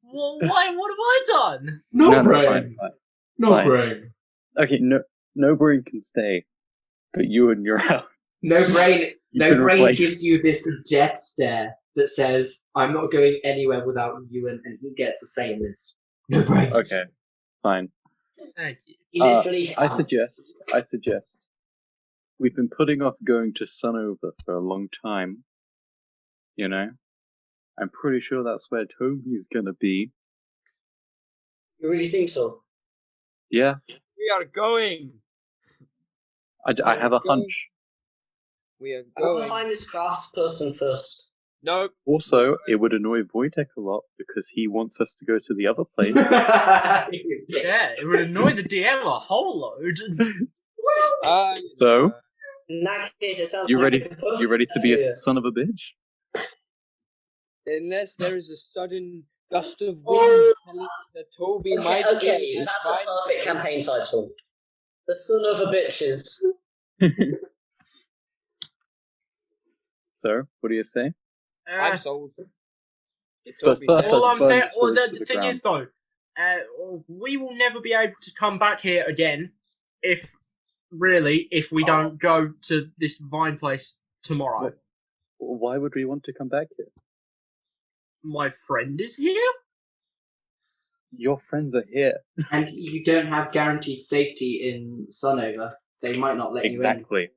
Well, why? What have I done? No brain. Fine. No brain. Okay, no brain can stay. But Ewan, you're out. No brain can replace. gives you this death stare that says, I'm not going anywhere without Ewan, and he gets a say in this. No brain. Okay, fine. Thank you. He literally I suggest we've been putting off going to Sunnover for a long time. You know? I'm pretty sure that's where Toby's gonna be. You really think so? Yeah, We are going. I have a hunch. We are I want to going. find this craftsperson first. No. Also, it would annoy Wojtek a lot because he wants us to go to the other place. Yeah, it would annoy the DM a whole load. So, In that case, it sounds you like ready? a perfect You ready to be idea. a son of a bitch? Unless there is a sudden gust of wind Oh. telling that Toby might Okay, be that's a perfect campaign title. The son of a bitches. So, what do you say? I'm sold. If But Toby first, says- All I'd I'm burn saying, this well, village the to the thing ground. is though, we will never be able to come back here again if we don't go to this vine place tomorrow. Why would we want to come back here? My friend is here. Your friends are here. And you don't have guaranteed safety in Sunnover. They might not let you in. Exactly.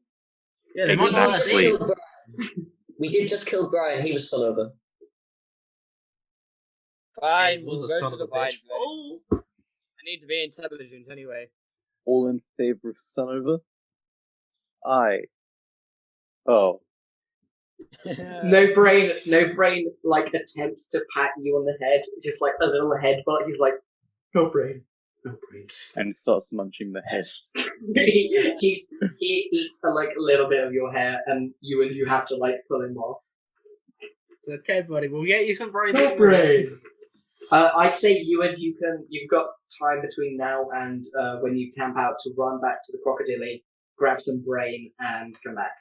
Yeah, they might not let us Exactly. in. We did just kill Brian. He was Sunnover. Fine, He we'll was a go son to of the a vine bitch. place. Oh, I need to be intelligent anyway. All in favor of Sunnover? Aye. Oh. No brain, like, attempts to pat you on the head, just like a little headbutt. He's like, no brain. And starts munching the head. he eats a little bit of your hair, and you have to like pull him off. it's okay, buddy. We'll get you some brains. No brain. I'd say you've got time between now and when you camp out to run back to the crocodilly, grab some brain, and come back.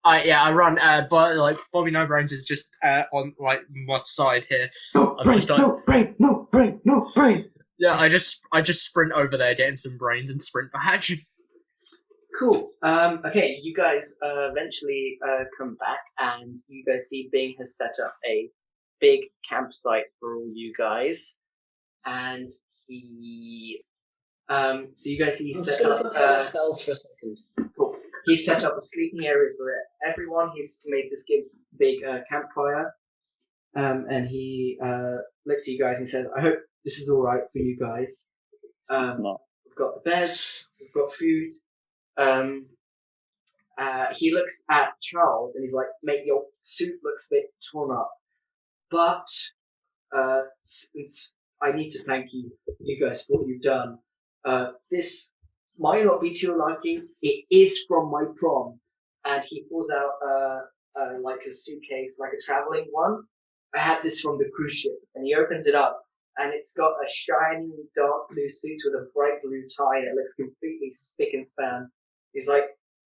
I run. But like Bobby No Brains is just on like my side here. No I'm brain. just like- No brain. No brain. No brain. Yeah, I just sprint over there, get him some brains, and sprint back. Cool. Okay, you guys eventually come back, and you guys see Bing has set up a big campsite for all you guys, and he. So you guys see he I'm set just gonna up. prepare my spells for a second. Cool. He set up a sleeping area for everyone. He's made this big campfire, and he looks at you guys and says, "I hope this is all right for you guys. It's not. We've got the beds, we've got food." He looks at Charles and he's like, "Mate, your suit looks a bit torn up, but I need to thank you guys for what you've done. This might not be to your liking. It is from my prom." And he pulls out like a suitcase, like a traveling one. "I had this from the cruise ship," and he opens it up, and it's got a shiny dark blue suit with a bright blue tie, and it looks completely spick and span. He's like,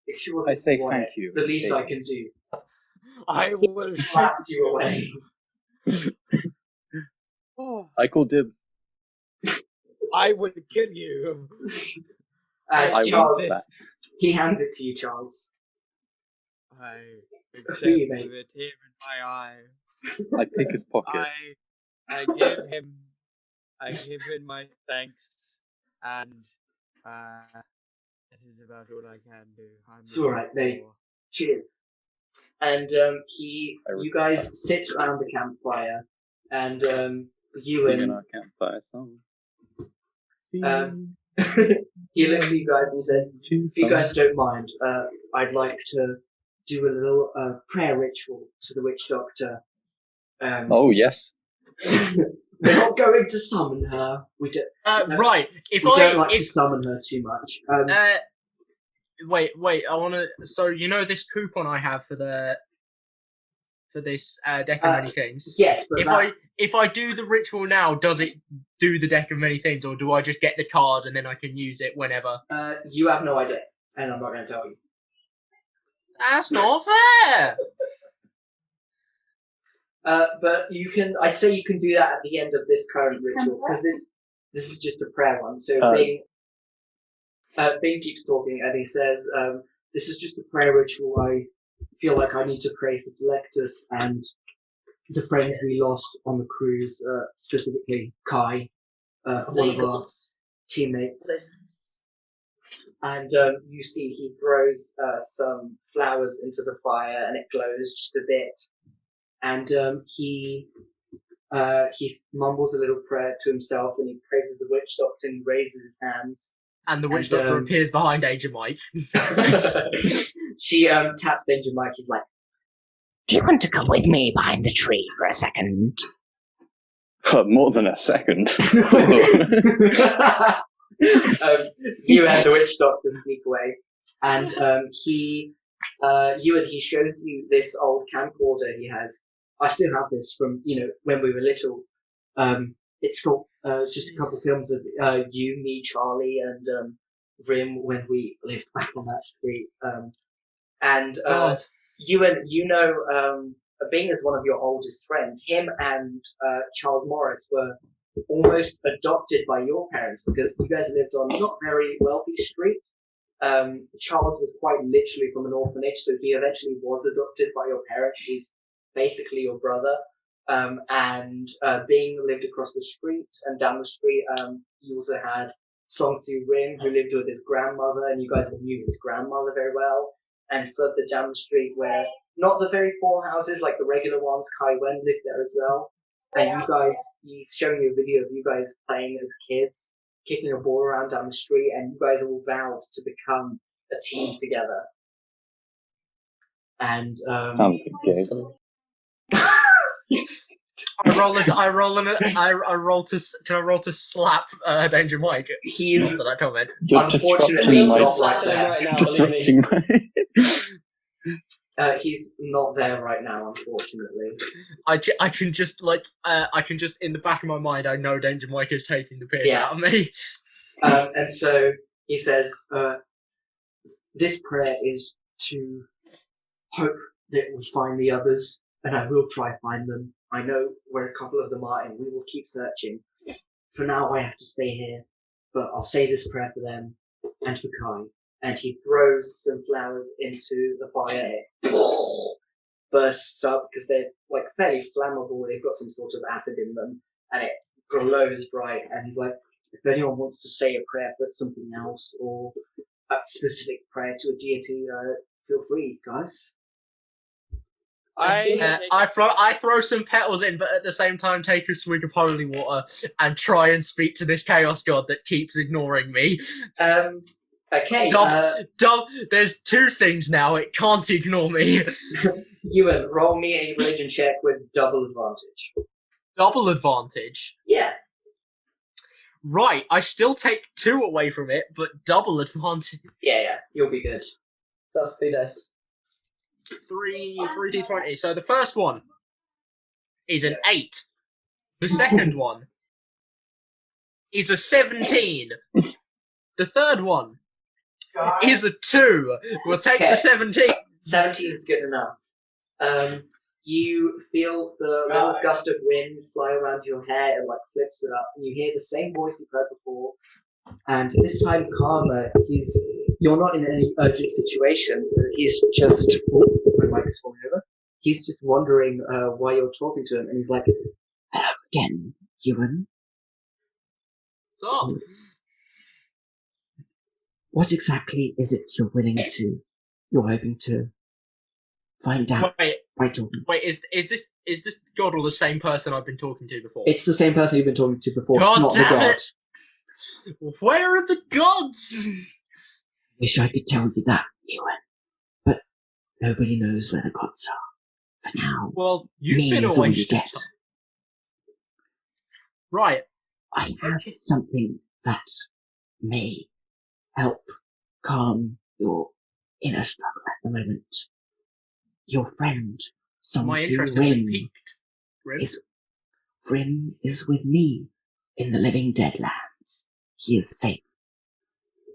"If you I say want thank it, you. it's the least Thank I can do." I will Flats you away. Oh, I call dibs. I will kill you. And I Charles, want that. he hands it to you, Charles. I accept you, mate. with a tear in my eye. I pick his pocket. I give him my thanks, and this is about all I can do. It's all right, mate. Cheers. And you guys sit around the campfire, and you Singing and our campfire song. he looks at you guys and he says, "If you guys don't mind, I'd like to do a little prayer ritual to the witch doctor." Oh yes. We're not going to summon her. We don't. Right. We don't like to summon her too much. Wait. I want to. So you know this coupon I have for this deck of many things. Yes, but if I do the ritual now, does it do the deck of many things, or do I just get the card and then I can use it whenever? You have no idea, and I'm not going to tell you. That's not fair. But you can. I'd say you can do that at the end of this current ritual because this is just a prayer one. So Bing keeps talking and he says, "This is just a prayer ritual. I feel like I need to pray for Delectus and the friends we lost on the cruise, specifically Kai, one of our teammates." And you see he throws some flowers into the fire and it glows just a bit. And he mumbles a little prayer to himself and he praises the witch doctor and he raises his hands. And the witch doctor appears behind Agent Mike. She taps Danger Mike. He's like, "Do you want to come with me behind the tree for a second?" More than a second. You and the witch doctor sneak away, and he shows you this old camcorder he has. I still have this from when we were little. It's got just a couple films of you, me, Charlie, and Rim when we lived back on that street. Being as one of your oldest friends, him and Charles Morris were almost adopted by your parents because you guys lived on not very wealthy street. Charles was quite literally from an orphanage, so he eventually was adopted by your parents. He's basically your brother. And Bing lived across the street, and down the street, you also had Song Soo Rim, who lived with his grandmother, and you guys all knew his grandmother very well. And further down the street, where not the very poor houses like the regular ones, Kai Wen lived there as well. And he's showing you a video of you guys playing as kids, kicking a ball around down the street, and you guys all vowed to become a team together. And sounds like gay. Can I roll to slap Danger Mike? He's not that I comment. Unfortunately not Disrupting my he's not there right now, unfortunately. I can just in the back of my mind I know Danger Mike is taking the piss out of me. And so he says, this prayer is to hope that we find the others, and I will try find them. I know where a couple of them are, and we will keep searching. For now, I have to stay here, but I'll say this prayer for them and for Kai. And he throws some flowers into the fire. It bursts up because they're like fairly flammable. They've got some sort of acid in them, and it glows bright. And he's like, if anyone wants to say a prayer for something else or a specific prayer to a deity, feel free, guys. I throw some petals in, but at the same time take a swig of holy water and try and speak to this chaos god that keeps ignoring me. Okay. There's two things now. It can't ignore me. Ewan, roll me a religion check with double advantage. Double advantage? Yeah. Right. I still take 2 away from it, but double advantage. Yeah. You'll be good. So that's 3 dice. 3 d20. So the first one is an 8. The second one is a 17. The third one is a 2. We'll take the 17. 17 is good enough. You feel the little gust of wind fly around your hair and flips it up, and you hear the same voice you've heard before. And this time, calmer. You're not in any urgent situation, so he's just. My mic is falling over. He's just wondering why you're talking to him, and he's like, "Hello again, Ewan. Stop. What exactly is it you're hoping to find out?" by talking. Wait, is this god or the same person I've been talking to before? It's the same person you've been talking to before. God it's not the damn god. it! Where are the gods? Wish I could tell you that, Ewan. But nobody knows where the gods are. For now, Well, you've me been is all away. you get. Right. I have something that may help calm your inner struggle at the moment. Your friend, My Sonsu interest has been Rin, piqued. Rin? Rin is with me in the living Deadlands. He is safe.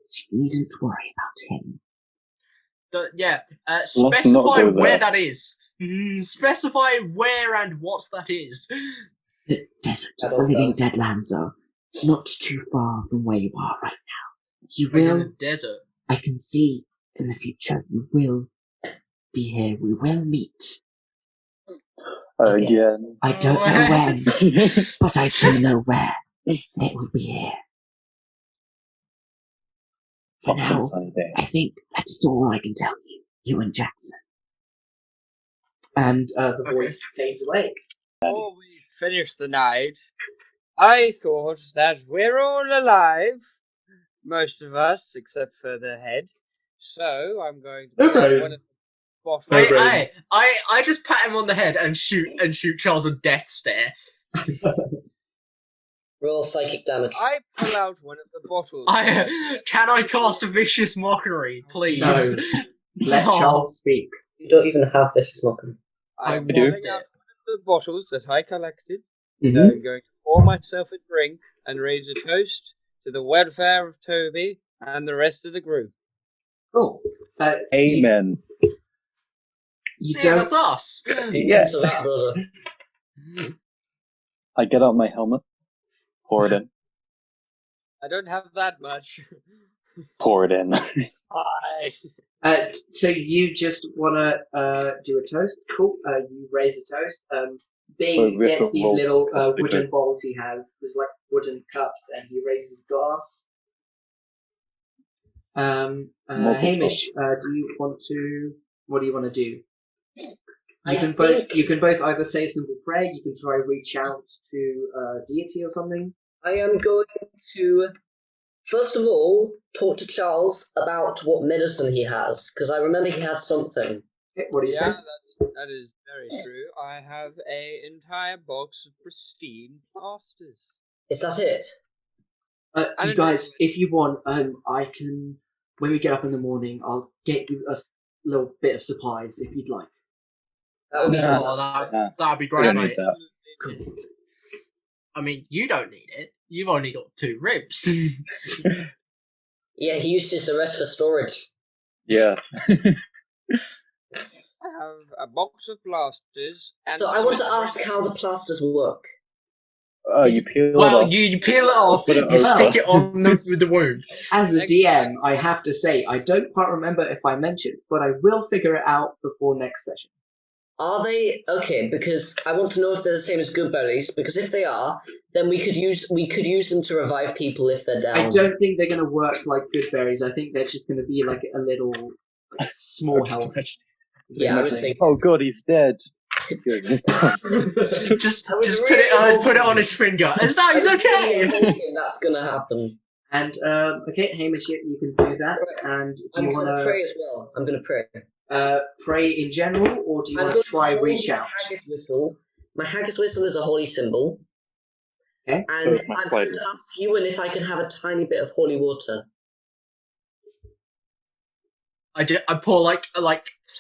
So you needn't worry about him. Specify not go where there. that is. Specify where and what that is. The desert, I the don't living know. Deadlands are not too far from where you are right now. You Like in will, the desert. I can see in the future, you will be here. We will meet. Again. I don't know when, but I do know where. It will be here. For Fuck some now, sunny day. I think that's all I can tell you. You and Jackson. And the voice fades away. Before we finish the night, I thought that we're all alive. Most of us, except for the head. So I'm going to put Okay. one of the bottles. I just pat him on the head and shoot Charles a death stare. Roll psychic damage. I pull out one of the bottles. Can I cast a vicious mockery, please? No. Let No. Charles speak. You don't even have this as welcome. I'm I pulling want out it. one of the bottles that I collected. Mm-hmm. I'm going to pour myself a drink and raise a toast to the welfare of Toby and the rest of the group. Cool. Amen. You Yeah, don't. that's us. Yeah. So that, brother. I get out my helmet, pour it in, I don't have that much. pour it in. So you just want to do a toast? Cool. You raise a toast. Bing we have gets to these roll little successfully wooden toast. bowls he has. There's like wooden cups, and he raises a glass. Hamish, do you want to? What do you want to do? I You can think- both either say a simple prayer. You can try reach out to a deity or something. I am going to, first of all, talk to Charles about what medicine he has, because I remember he has something. Okay, what do you say? That is very true. I have an entire box of pristine plasters. Is that it? I You don't guys, know. if you want, I can. When we get up in the morning, I'll get you a little bit of supplies if you'd like. That would be Yeah. fantastic. That'd be We great, don't mate. need that. Cool. I mean, you don't need it. You've only got 2 ribs. Yeah, he used his the rest for storage. Yeah. I have a box of plasters and. So I want to ask how the plasters work. You peel Well, it off. you peel it off, Put it you over. stick it on the wound. As a Next DM, I have to say, I don't quite remember if I mentioned, but I will figure it out before next session. Are they okay? Because I want to know if they're the same as good berries. Because if they are, then we could use them to revive people if they're down. I don't think they're going to work like good berries. I think they're just going to be like a little small health. Yeah, I was thinking. Oh god, he's dead. Good. Just I was put really it on his finger. Is that he's I was really okay? hoping that's gonna happen. And okay, Hamish, you can do that. And do I'm you gonna want to pray as well. I'm gonna pray. pray in general, or do you I'm want going to try hold reach my out? haggis whistle. My haggis whistle is a holy symbol. Okay. So And is my I'm slide going to ask Ewan if I can have a tiny bit of holy water. I pour like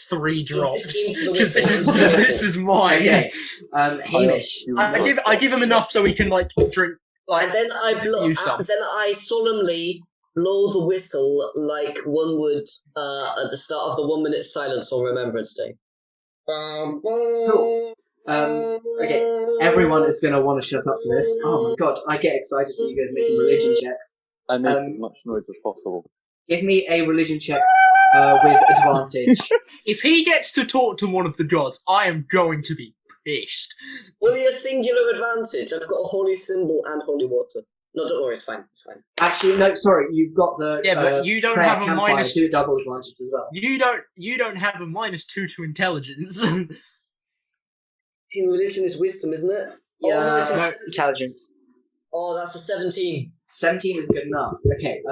3 drops. Into the Because whistle. this is mine. Okay. Hamish. I give him enough so he can like drink. Like, And then I solemnly blow the whistle like one would at the start of the 1 minute silence on Remembrance Day. Cool. Okay, everyone is going to want to shut up for this. Oh my god, I get excited when you guys making religion checks. I make as much noise as possible. Give me a religion check with advantage. if he gets to talk to one of the gods, I am going to be pissed. Only a singular advantage. I've got a holy symbol and holy water. No, don't worry, it's fine. It's fine. Actually, no, sorry, you've got the Yeah, but you don't prayer have a campfire, minus- do a double advantage as well. You don't have a -2 to intelligence. Religion is wisdom, isn't it? Yeah, Oh, no, it's No, intelligence. Oh, that's a 17. 17 is good enough. Okay,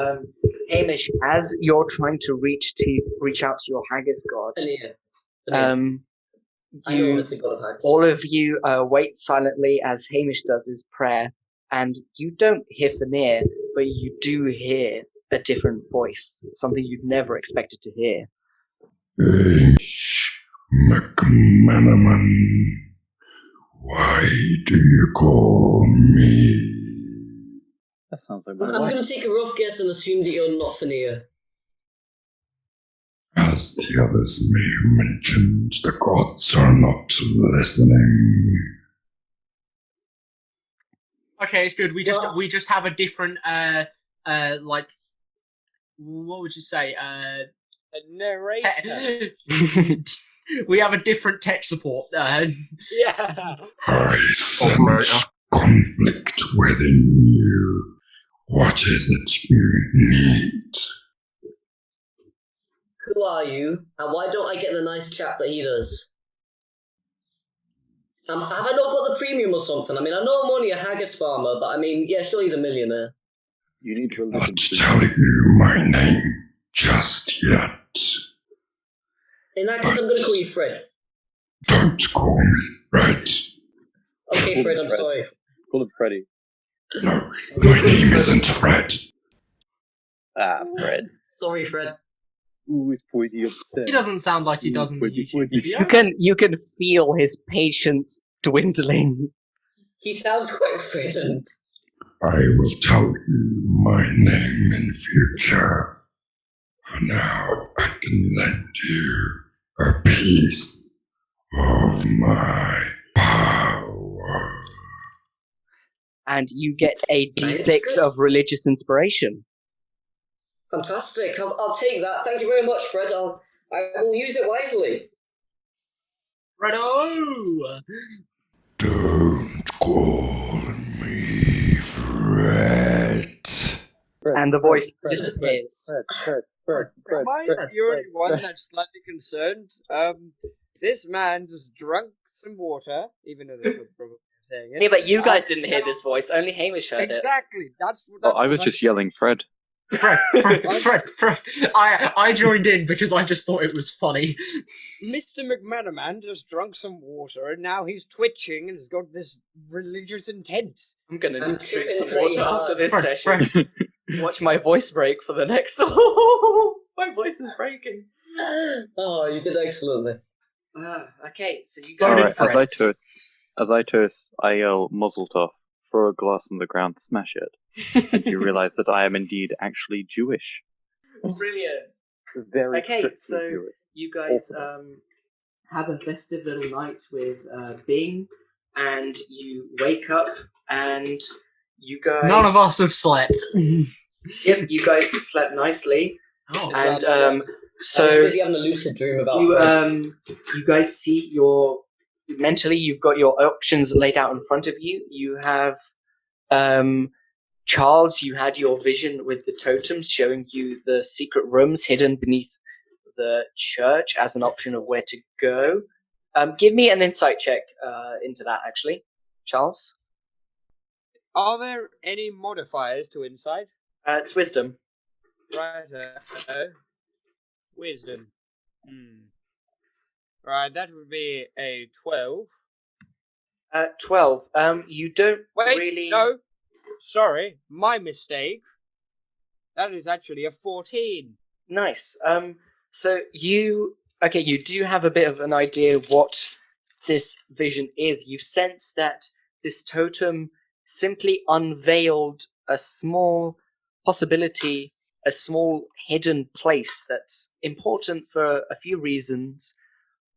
Hamish, as you're trying to reach out to your Haggis god, I know obviously God of Hags. all of you wait silently as Hamish does his prayer, and you don't hear Fenrir, but you do hear a different voice, something you'd never expected to hear. McManaman, why do you call me? That sounds like I'm going to take a rough guess and assume that you're not Fenrir. As the others may have mentioned, the gods are not listening. Okay, it's good. We just have a different like, what would you say? A narrator. We have a different tech support. Yeah. I sense conflict within you. What is it you need? Who are you, and why don't I get the nice chap that he does? Have I not got the premium or something? I mean, I know I'm only a haggis farmer, but I mean, yeah, sure, he's a millionaire. You need to Not tell you my name just yet. In that case, I'm going to call you Fred. Don't call me Fred. Okay, Fred, I'm sorry. Call him Freddy. No, my name isn't Fred. Ah, Fred. Sorry, Fred. Ooh, he's pointy upset. He doesn't sound like he does in the YouTube videos. You can feel his patience dwindling. He sounds quite frightened. I will tell you my name in future. For now, I can lend you a piece of my power. And you get a d6 of religious inspiration. Fantastic. I'll take that. Thank you very much, Fred. I will use it wisely. Fredo! Don't call me Fred. And the voice disappears. Fred. Am I the only one that's slightly concerned? This man just drunk some water, even though they were probably saying it. Yeah, but you guys didn't hear this voice. Only Hamish heard it. Exactly. That's I was just yelling Fred. Fred. I joined in because I just thought it was funny. Mr. McManaman just drunk some water and now he's twitching and has got this religious intent. I'm gonna I'm drink tripping some water pretty after hard. this Fred, session. Fred. Watch my voice break for the next. My voice is breaking. Oh, you did excellently. Okay, so you So guys. did Fred. As I toast, I yell muzzle tough, throw a glass on the ground, smash it, and you realise that I am indeed actually Jewish. Brilliant. Very Okay, strictly so Jewish. you guys Orthodox. Have a festive little night with Bing, and you wake up, and you guys. None of us have slept. Yep, you guys slept nicely, Oh, and I was so busy having a lucid dream about you Fred. you guys see your mentally. You've got your options laid out in front of you. You have Charles. You had your vision with the totems showing you the secret rooms hidden beneath the church as an option of where to go. Give me an insight check into that, actually, Charles. Are there any modifiers to insight? It's wisdom. Right. Wisdom. Right, that would be a 12. 12. You don't Wait, really. no. Sorry, my mistake. That is actually a 14. Nice. So you do have a bit of an idea what this vision is. You sense that this totem simply unveiled a small possibility, a small hidden place that's important for a few reasons,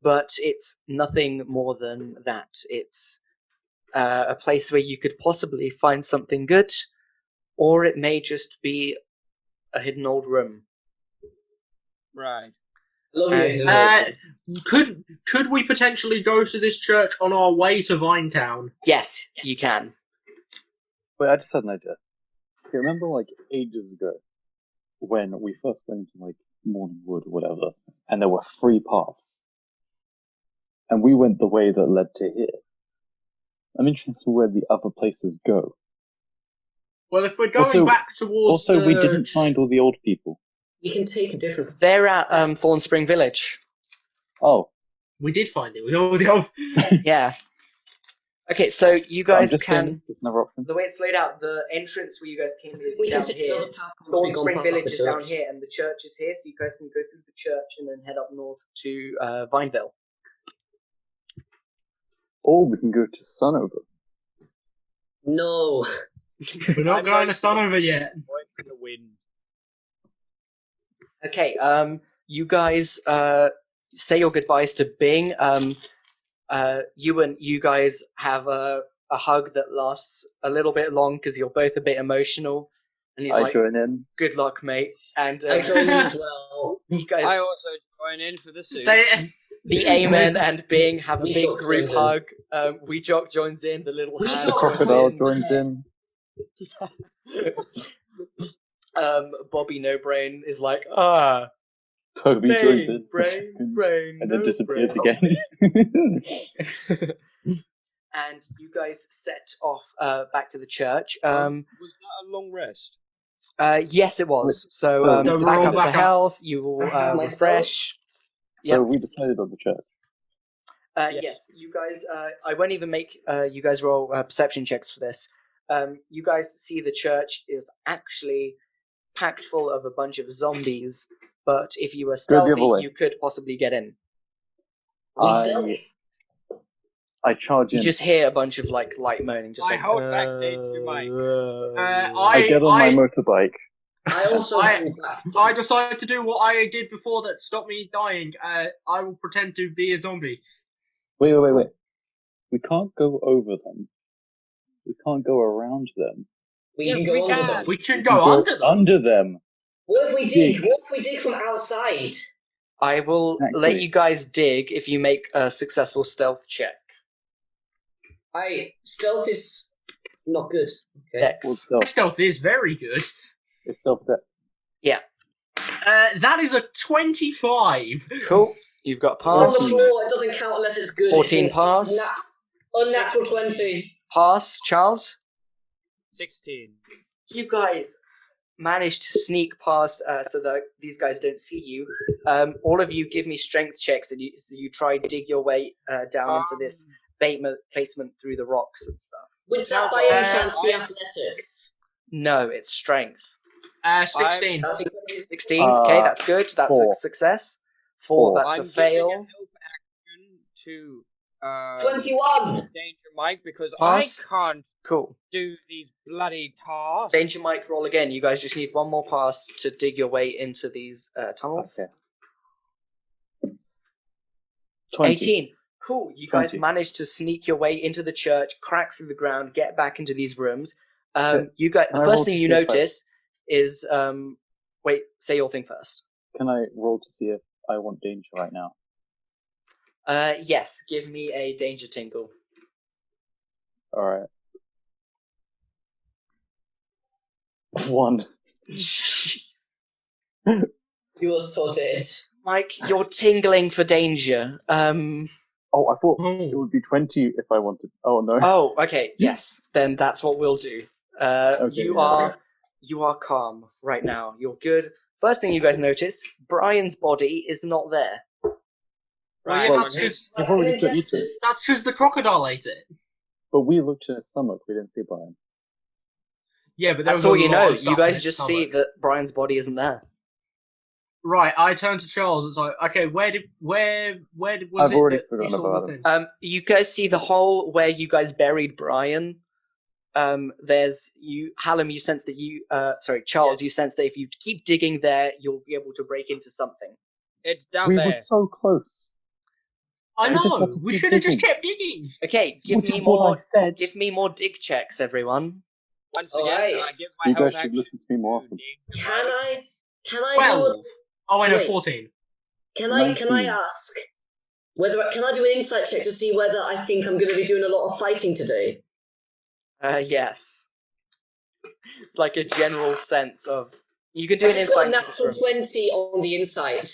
but it's nothing more than that. It's a place where you could possibly find something good, or it may just be a hidden old room. Right. Love you. Could we potentially go to this church on our way to Vinetown? Yes, you can. Wait, I just had an idea. You remember, like, ages ago, when we first went into, like, Morning Wood or whatever, and there were 3 paths, and we went the way that led to here. I'm interested in where the other places go. Well, if we're going back towards we didn't find all the old people. We can take a different... They're at Thornspring Village. Oh. We did find it. Yeah. Okay, so you guys can... Another option. The way it's laid out, the entrance where you guys came is We down can take here. another path once we've gone Thornspring past Village the is down church. here, and the church is here, so you guys can go through the church and then head up north to Vineville. Or we can go to Sunnover. No. We're not going to Sunnover yet. Voice in the wind. Okay, you guys say your goodbyes to Bing. You guys have a hug that lasts a little bit long because you're both a bit emotional. And he's like, join in. "Good luck, mate." And I join in as well. you guys, I also join in for the suit. the Amen and Bing have a We big Jock group joins in. hug. Weejock joins in. The little hand. The crocodile joins in. Bobby No Brain is like, Toby brain, joins in. brain, and then no disappears brain. again. And you guys set off back to the church. Was that a long rest? Yes, it was. So So we're back all up back to up. health. You will my refresh. So Yep. we decided on the church. Yes, you guys. I won't even make you guys roll perception checks for this. You guys see the church is actually packed full of a bunch of zombies. But if you were stealthy, you could possibly get in. I charge in. You just hear a bunch of like light moaning. Just I like, hold back Danger Mike. I get on my motorbike. I also I decided to do what I did before that stopped me dying. I will pretend to be a zombie. Wait. We can't go over them. We can't go around them. We can go under them. We can go under them. Under them. What if we dig? What if we dig from outside? I will let you guys dig if you make a successful stealth check. Stealth is not good. Okay. Dex. My stealth is very good. It's stealth dex. Yeah. That is a 25. Cool. You've got It's pass. on the floor. It doesn't count unless it's good. 14 It's pass. Unnatural 20. Pass, Charles. 16. You guys managed to sneak past so that these guys don't see you. All of you give me strength checks, and you try to dig your way down into this placement through the rocks and stuff. Would that by any chance be athletics? No, it's strength. 16. 16. Okay, that's good. That's 4. a success. 4. That's I'm a fail. giving a help action to 21. Danger Mike because Pass. I can't Cool. do these bloody tasks. Danger Mike, roll again. You guys just need one more pass to dig your way into these tunnels. Okay. 20. 18. Cool. You guys 20. managed to sneak your way into the church, crack through the ground, get back into these rooms. You guys. The first thing you notice is wait. Say your thing first. Can I roll to see if I want danger right now? Yes. Give me a danger tingle. Alright. 1. You are sorted. Mike, you're tingling for danger. Oh, I thought it would be 20 if I wanted. Oh no. Oh, okay. Yes. Then that's what we'll do. You are calm right now. You're good. First thing you guys notice, Brian's body is not there. Right, Well, that's because I've already got used to it. the crocodile ate it. But we looked in his stomach. We didn't see Brian. Yeah, but there That's was all a you lot know. of stuff You in guys his just stomach. see that Brian's body isn't there. Right, I turned to Charles. It's like, okay, where was I've it already that forgotten you saw about the it. thing? You guys see the hole where you guys buried Brian. There's you, Hallam. You sense that Charles. You sense that if you keep digging there, you'll be able to break into something. It's down We there. were so close. I we just know. have to We keep should have just digging. kept digging. Okay, give Which me is what more. I said. Give me more dig checks, everyone. Once again, Alright. I give my You help guys should action listen to me more often. Danger Can Mike. I 12. Oh, I know, Wait. 14. Can I 19. ask can I do an insight check to see whether I think I'm going to be doing a lot of fighting today? Yes. Like a general sense of. You can do an I've got a insight check. natural 20 on the insight.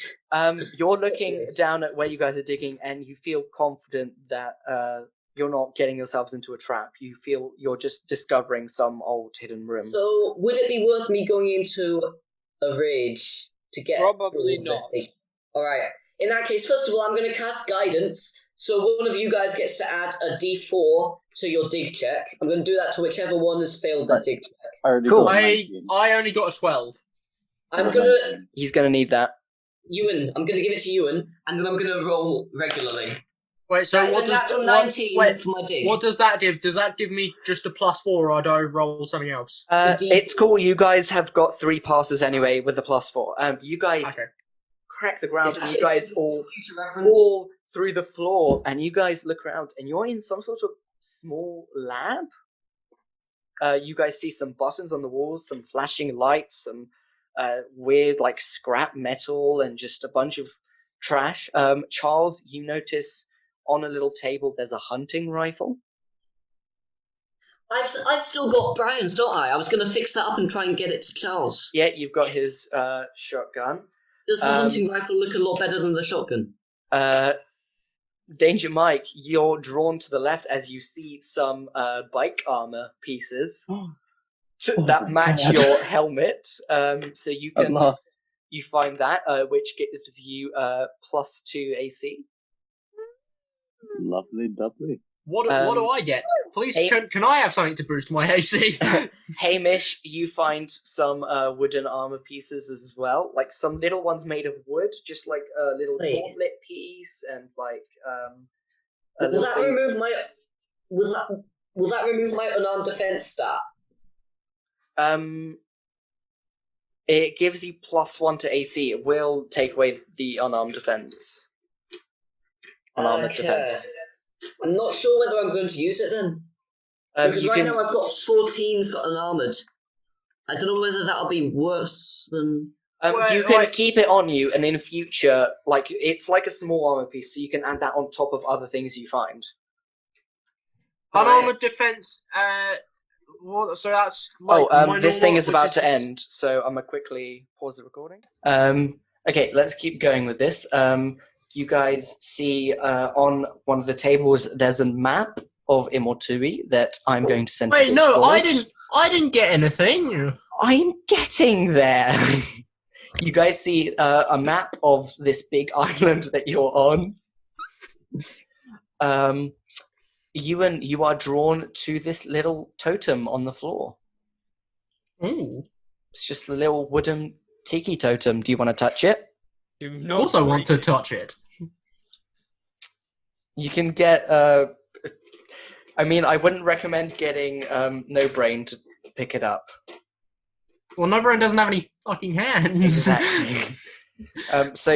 You're looking down at where you guys are digging, and you feel confident that you're not getting yourselves into a trap. You feel you're just discovering some old hidden room. So, would it be worth me going into a rage to get... Probably not. Alright. In that case, first of all, I'm going to cast Guidance. So one of you guys gets to add a d4 to your dig check. I'm going to do that to whichever one has failed that dig check. Cool. I only got a 12. He's going to need that. Ewan, I'm going to give it to Ewan, and then I'm going to roll regularly. Wait, so That's what a does natural 19 for my dig. What does that give? Does that give me just a +4, or do I roll something else? It's cool. You guys have got 3 passes anyway with the +4. You guys crack the ground, and you guys all fall through the floor, and you guys look around, and you're in some sort of small lab. You guys see some buttons on the walls, some flashing lights, some weird like scrap metal, and just a bunch of trash. Charles, you notice on a little table there's a hunting rifle. I've still got Brian's, don't I? I was going to fix that up and try and get it to Charles. Yeah, you've got his shotgun. Does the hunting rifle look a lot better than the shotgun? Danger Mike, you're drawn to the left as you see some bike armor pieces that match your helmet. So you can you find that, which gives you +2 AC. Lovely, lovely. What do I get? Please, can I have something to boost my AC? Hamish, you find some wooden armor pieces as well, like some little ones made of wood, just like a little gauntlet piece, and like will that remove my unarmed defense stat? It gives you +1 to AC. It will take away the unarmed defense. Unarmed defense. I'm not sure whether I'm going to use it then. Because right now I've got 14 for unarmored. I don't know whether that'll be worse than... you can keep it on you, and in future, like it's like a small armor piece, so you can add that on top of other things you find. Unarmored defense, so that's like this thing is about to end, so I'm gonna quickly pause the recording. Okay, let's keep going with this. You guys see on one of the tables there's a map of Immortui that I'm going to send to Discord. I didn't get anything. I'm getting there. You guys see a map of this big island that you're on. You are drawn to this little totem on the floor. Ooh. It's just a little wooden tiki totem. Do you want to touch it? I also want to touch it. You can get... I mean, I wouldn't recommend getting No Brain to pick it up. Well, No Brain doesn't have any fucking hands. Exactly. So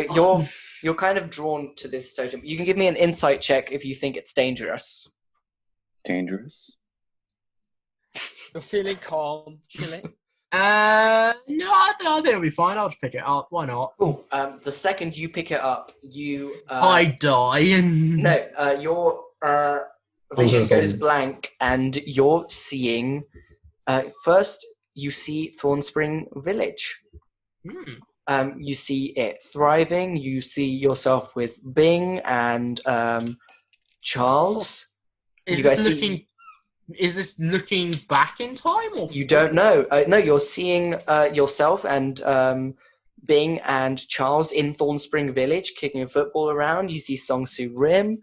you're kind of drawn to this totem. You can give me an insight check if you think it's dangerous. Dangerous? You're feeling calm, chilling. No, I think it'll be fine. I'll just pick it up. Why not? Cool. The second you pick it up, you... I die. No, your vision goes blank, and you're seeing... first, you see Thornspring Village. You see it thriving. You see yourself with Bing and Charles. Is this looking back in time? Or you don't know. No, you're seeing yourself and Bing and Charles in Thornspring Village kicking a football around. You see Songsu Rim.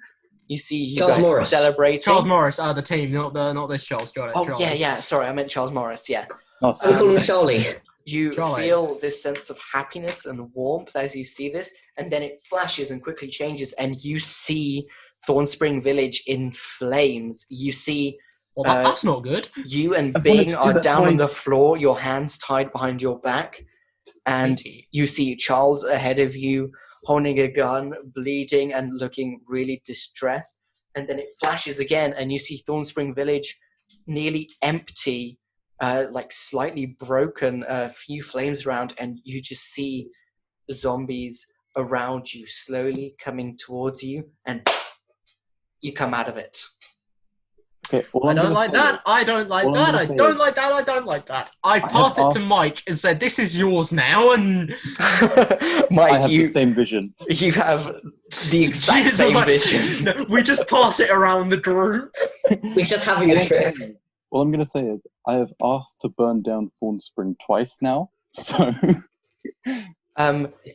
You see you Charles guys Morris. celebrating. Charles Morris, the team, not this Charles. Got it. Oh, Charles. yeah. Sorry, I meant Charles Morris. Yeah. I'm calling Charlie. You feel this sense of happiness and warmth as you see this, and then it flashes and quickly changes, and you see Thornspring Village in flames. You see... Well, that's not good. You and Bing are down on the floor, your hands tied behind your back, and you see Charles ahead of you, holding a gun, bleeding and looking really distressed. And then it flashes again, and you see Thornspring Village nearly empty, like slightly broken, a few flames around, and you just see zombies around you slowly coming towards you, and you come out of it. Okay, I don't like that. I don't like that. I don't like that. I don't like that. I pass it to Mike and said, "This is yours now." And Mike, I have the same vision. You have the exact same vision. No, we just pass it around the group. We're just having a trip. All I'm going to say is I have asked to burn down Thornspring twice now, so...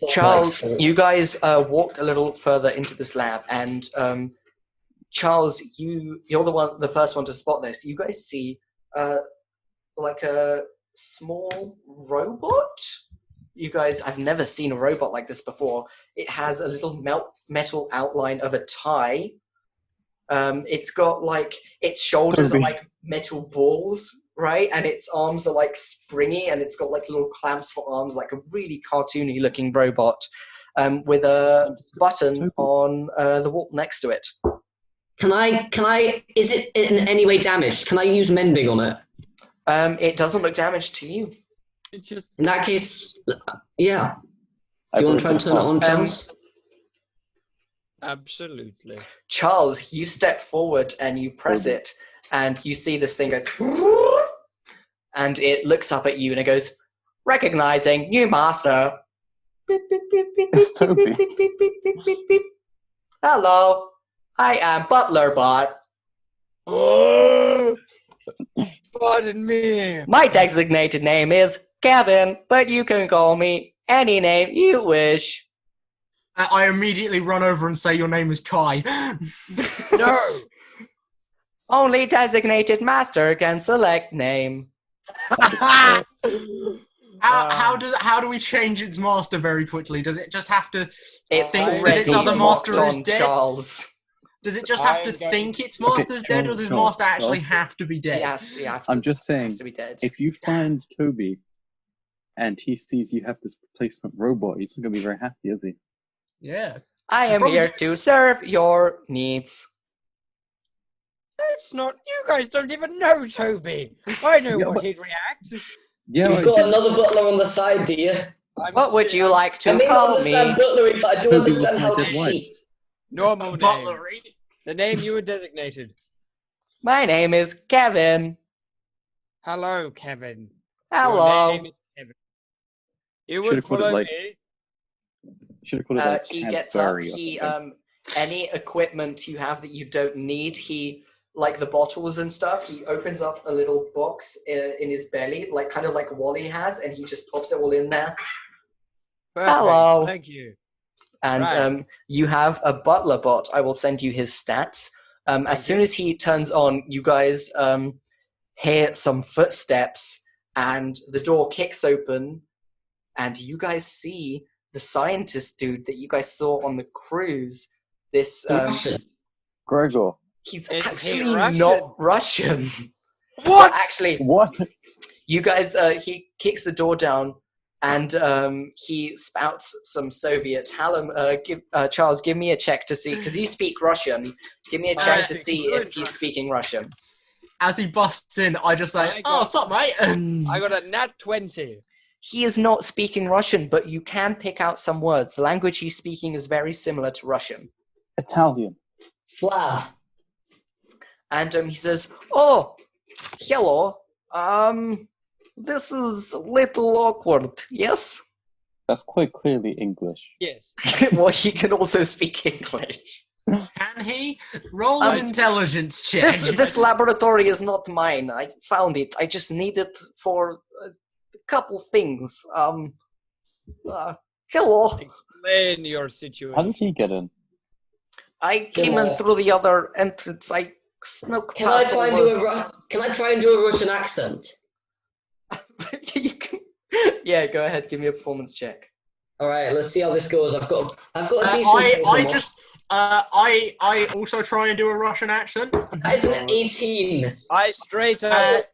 Charles, you guys walk a little further into this lab, and Charles, you're the first one to spot this. You guys see like a small robot. You guys, I've never seen a robot like this before. It has a little metal outline of a tie. It's got like its shoulders are like metal balls, right? And its arms are like springy, and it's got like little clamps for arms, like a really cartoony looking robot with a button on the wall next to it. Can I, is it in any way damaged? Can I use mending on it? It doesn't look damaged to you. In that case, yeah. Do you want to try and turn it on, Charles? Absolutely. Charles, you step forward and you press it, and you see this thing goes, and it looks up at you and it goes, recognizing new master. It's Toby. Hello, I am Butler Bot. Oh, pardon me. My designated name is Kevin, but you can call me any name you wish. I immediately run over and say your name is Kai. No. Only designated master can select name. How do we change its master very quickly? Does it just have to think that its other master is dead? Charles. Does it just have to think its master's dead, or does master actually have to be dead? I'm just saying, if you find Toby and he sees you have this replacement robot, he's not going to be very happy, is he? Yeah. I am here to serve your needs. That's not... You guys don't even know Toby. I know what he'd react. Yeah, You've got another butler on the side, do you? What would you like to I may call not understand me? butlery, but I do understand how to cheat. Normal name. Butlery. The name you were designated. My name is Kevin. Hello, Kevin. Hello. Your name is Kevin. You would follow me. Should have called it like he gets up. He any equipment you have that you don't need, he like the bottles and stuff. He opens up a little box in his belly, like kind of like Wally has, and he just pops it all in there. Perfect. Hello. Thank you. And you have a butler bot. I will send you his stats. As soon as he turns on, you guys hear some footsteps, and the door kicks open, and you guys see the scientist dude that you guys saw on the cruise. This Gregor. He's Is actually he Russian? not Russian. What? So actually, What? you guys, he kicks the door down, and he spouts some Soviet. Hallam, Charles, give me a check to see, because you speak Russian. Give me a check to see if he's speaking Russian. As he busts in, I just say, what's up, mate? I got a nat 20. He is not speaking Russian, but you can pick out some words. The language he's speaking is very similar to Russian. Italian. Slav. And he says, "Oh, hello. This is a little awkward, yes?" That's quite clearly English. Yes. Well, he can also speak English. Can he? Roll an intelligence check. This laboratory is not mine. I found it. I just need it for a couple things. Hello. Explain your situation. How did he get in? I came in through the other entrance. I snuck Can I past try and all do a Russian accent? You can... Yeah, go ahead. Give me a performance check. All right, let's see how this goes. I've got a decent. I also try and do a Russian accent. That is an 18. I straight up.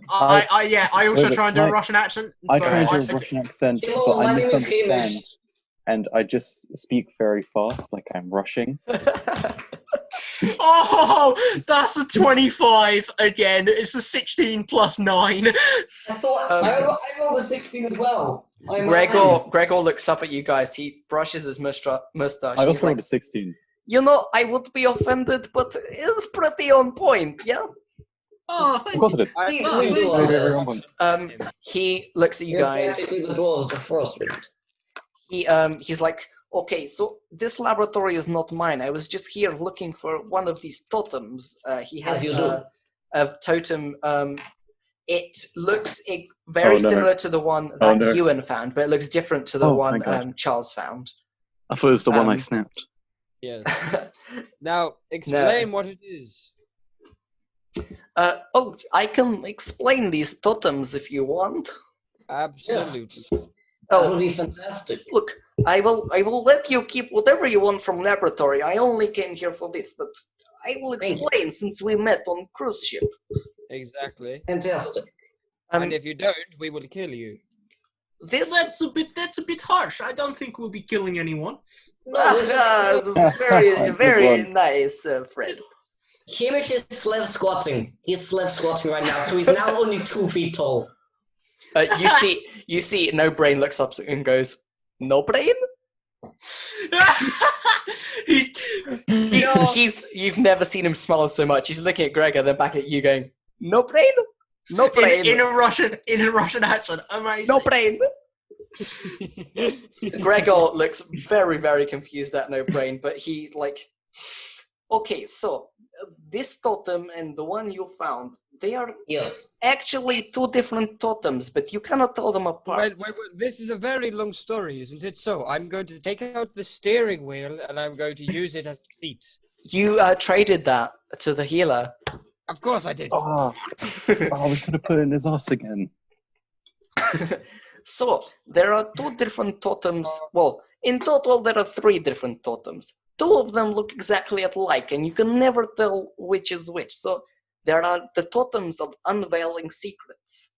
I also try and do a Russian accent. I try and do a Russian accent, but I misunderstand. And I just speak very fast, like I'm rushing. Oh, that's a 25 again. It's a 16 plus 9. I thought I rolled a 16 as well. Gregor looks up at you guys. He brushes his mustache. I also rolled a 16. You know, I would be offended, but it's pretty on point, yeah? Oh, thank Of course you. it is. Please, Oh, we do thank our you. best. He looks at you You're guys. basically the dwarves of Frostwind. He's like, okay, so this laboratory is not mine. I was just here looking for one of these totems. He has As you do. a totem. It looks very no. similar to the one Oh, that no. Ewan found, but it looks different to the Oh, one thank God. Charles found. I thought it was the one I Um, snapped. Yes. Now, explain what it is. I can explain these totems if you want. Absolutely. That would be fantastic. Look, I will let you keep whatever you want from laboratory. I only came here for this, but I will Thank you. explain since we met on cruise ship. Exactly. Fantastic. And if you don't, we will kill you. This That's a bit harsh. I don't think we'll be killing anyone. very nice, Fred. Hamish is slave squatting. He's slave squatting right now, so he's now only 2 feet tall. You see, No Brain looks up and goes, No Brain? You've never seen him smile so much. He's looking at Gregor, then back at you, going, No Brain? No Brain. In a Russian accent. Amazing. No Brain. Gregor looks very, very confused at No Brain, but he okay, so this totem and the one you found, they are actually 2 different totems, but you cannot tell them apart. Wait, this is a very long story, isn't it? So I'm going to take out the steering wheel and I'm going to use it as a seat. You traded that to the healer. Of course I did. Oh, we could have put it in his ass again. So, there are 2 different totems. Well, in total, there are 3 different totems. 2 of them look exactly alike, and you can never tell which is which. So, there are the totems of unveiling secrets.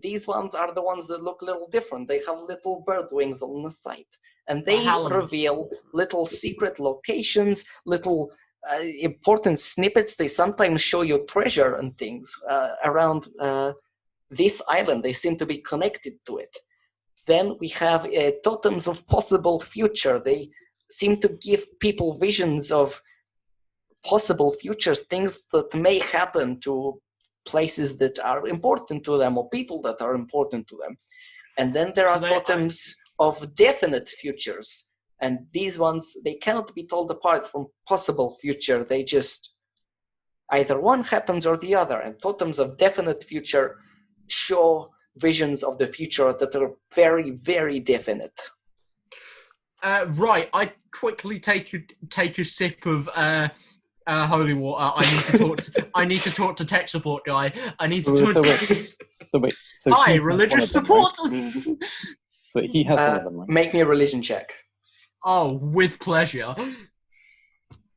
These ones are the ones that look a little different. They have little bird wings on the side. And they reveal little secret locations, little important snippets. They sometimes show you treasure and things around this island. They seem to be connected to it. Then we have totems of possible future. They seem to give people visions of possible futures, things that may happen to places that are important to them or people that are important to them. And then there are totems of definite futures. And these ones, they cannot be told apart from possible future. They just, either one happens or the other. And totems of definite future show visions of the future that are very, very definite. Right, I quickly take a sip of holy water. I need to talk to tech support guy. I need to Wait. Hi, religious support. So he has one of them, right? Make me a religion check. Oh, with pleasure.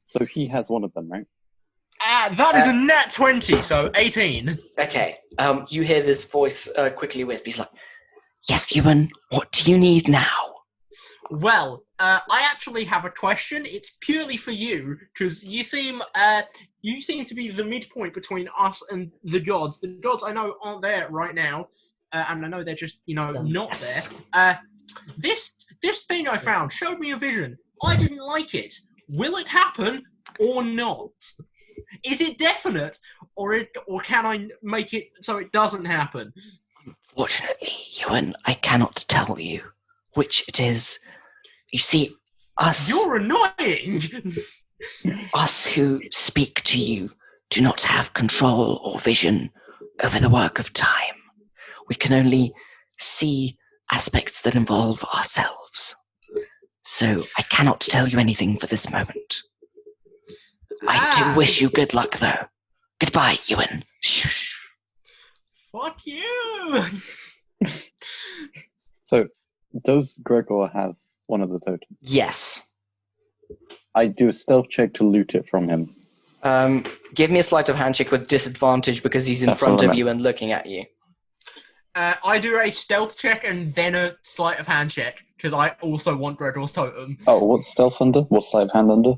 So he has one of them, right? That is a nat 20, so 18. Okay. You hear this voice quickly whisper. He's like, "Yes, Ewan. What do you need now?" Well, I actually have a question. It's purely for you, because you seem to be the midpoint between us and the gods. The gods I know aren't there right now, and I know they're just, not there. This thing I found showed me a vision. I didn't like it. Will it happen or not? Is it definite, or can I make it so it doesn't happen? Unfortunately, Ewan, I cannot tell you which it is. You see, us... You're annoying! Us who speak to you do not have control or vision over the work of time. We can only see aspects that involve ourselves. So I cannot tell you anything for this moment. I do wish you good luck, though. Goodbye, Ewan. Fuck you! So, does Gregor have one of the totems? Yes. I do a stealth check to loot it from him. Give me a sleight of hand check with disadvantage because he's in front of you and looking at you. I do a stealth check and then a sleight of hand check because I also want Gregor's totem. Oh, what's stealth under? What's sleight of hand under?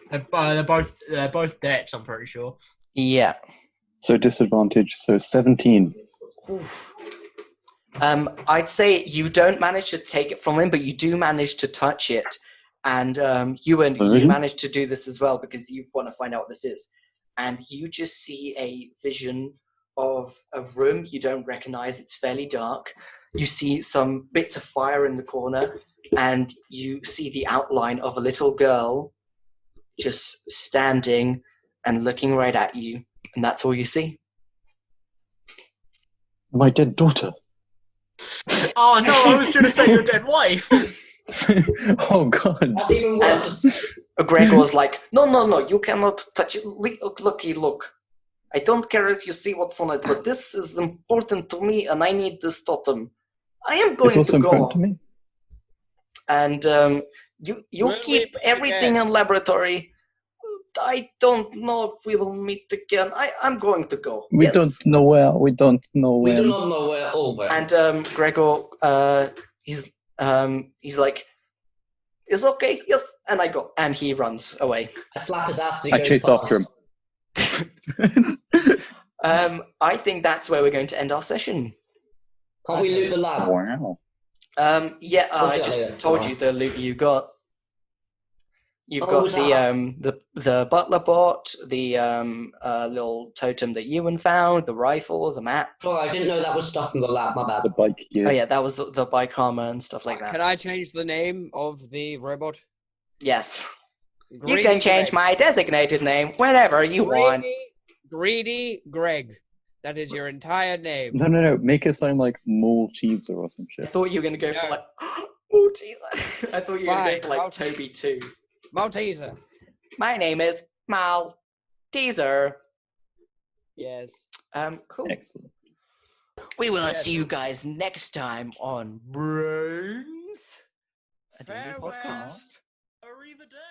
They're both dex, I'm pretty sure. Yeah. So disadvantage, so 17. I'd say you don't manage to take it from him, but you do manage to touch it. And you manage to do this as well because you want to find out what this is. and you just see a vision of a room you don't recognize. It's fairly dark. You see some bits of fire in the corner, and you see the outline of a little girl just standing and looking right at you, and that's all you see. My dead daughter. Oh no, I was going to say your dead wife. Oh God. That's even worse. Gregor was like, no, you cannot touch it. Look. I don't care if you see what's on it, but this is important to me, and I need this totem. I am going It's also to go. important to me. And you Will keep we everything again? in laboratory. I don't know if we will meet again. I'm going to go. We Yes. don't know where. We don't know We when. do not know where or where. And Gregor, he's like, it's okay. Yes, and I go, and he runs away. I slap his ass as he I goes chase past. after him. I think that's where we're going to end our session. Can't we loot the lab? Wow. Yeah, I Okay, just yeah, told go you on. the loot you got. You've Oh, got was that- the butler bot, the little totem that Ewan found, the rifle, the map. Sorry, I didn't know that was stuff from the lab. My bad. The bike gear. Oh yeah, that was the bike armor and stuff like that. Can I change the name of the robot? Yes, Greedy you can change Greg. my designated name whenever you want. Greedy Greg. That is your entire name. No. Make it sound like Malteser or some I shit. thought you were gonna go for No. like, oh jeez, I thought you were gonna go Fine, for like I'll- Toby too. Malteser. My name is Mal Teaser. Yes. Cool. Excellent. We will Yes. see you guys next time on Brains, a D&D Farewell. podcast. Arrivederci.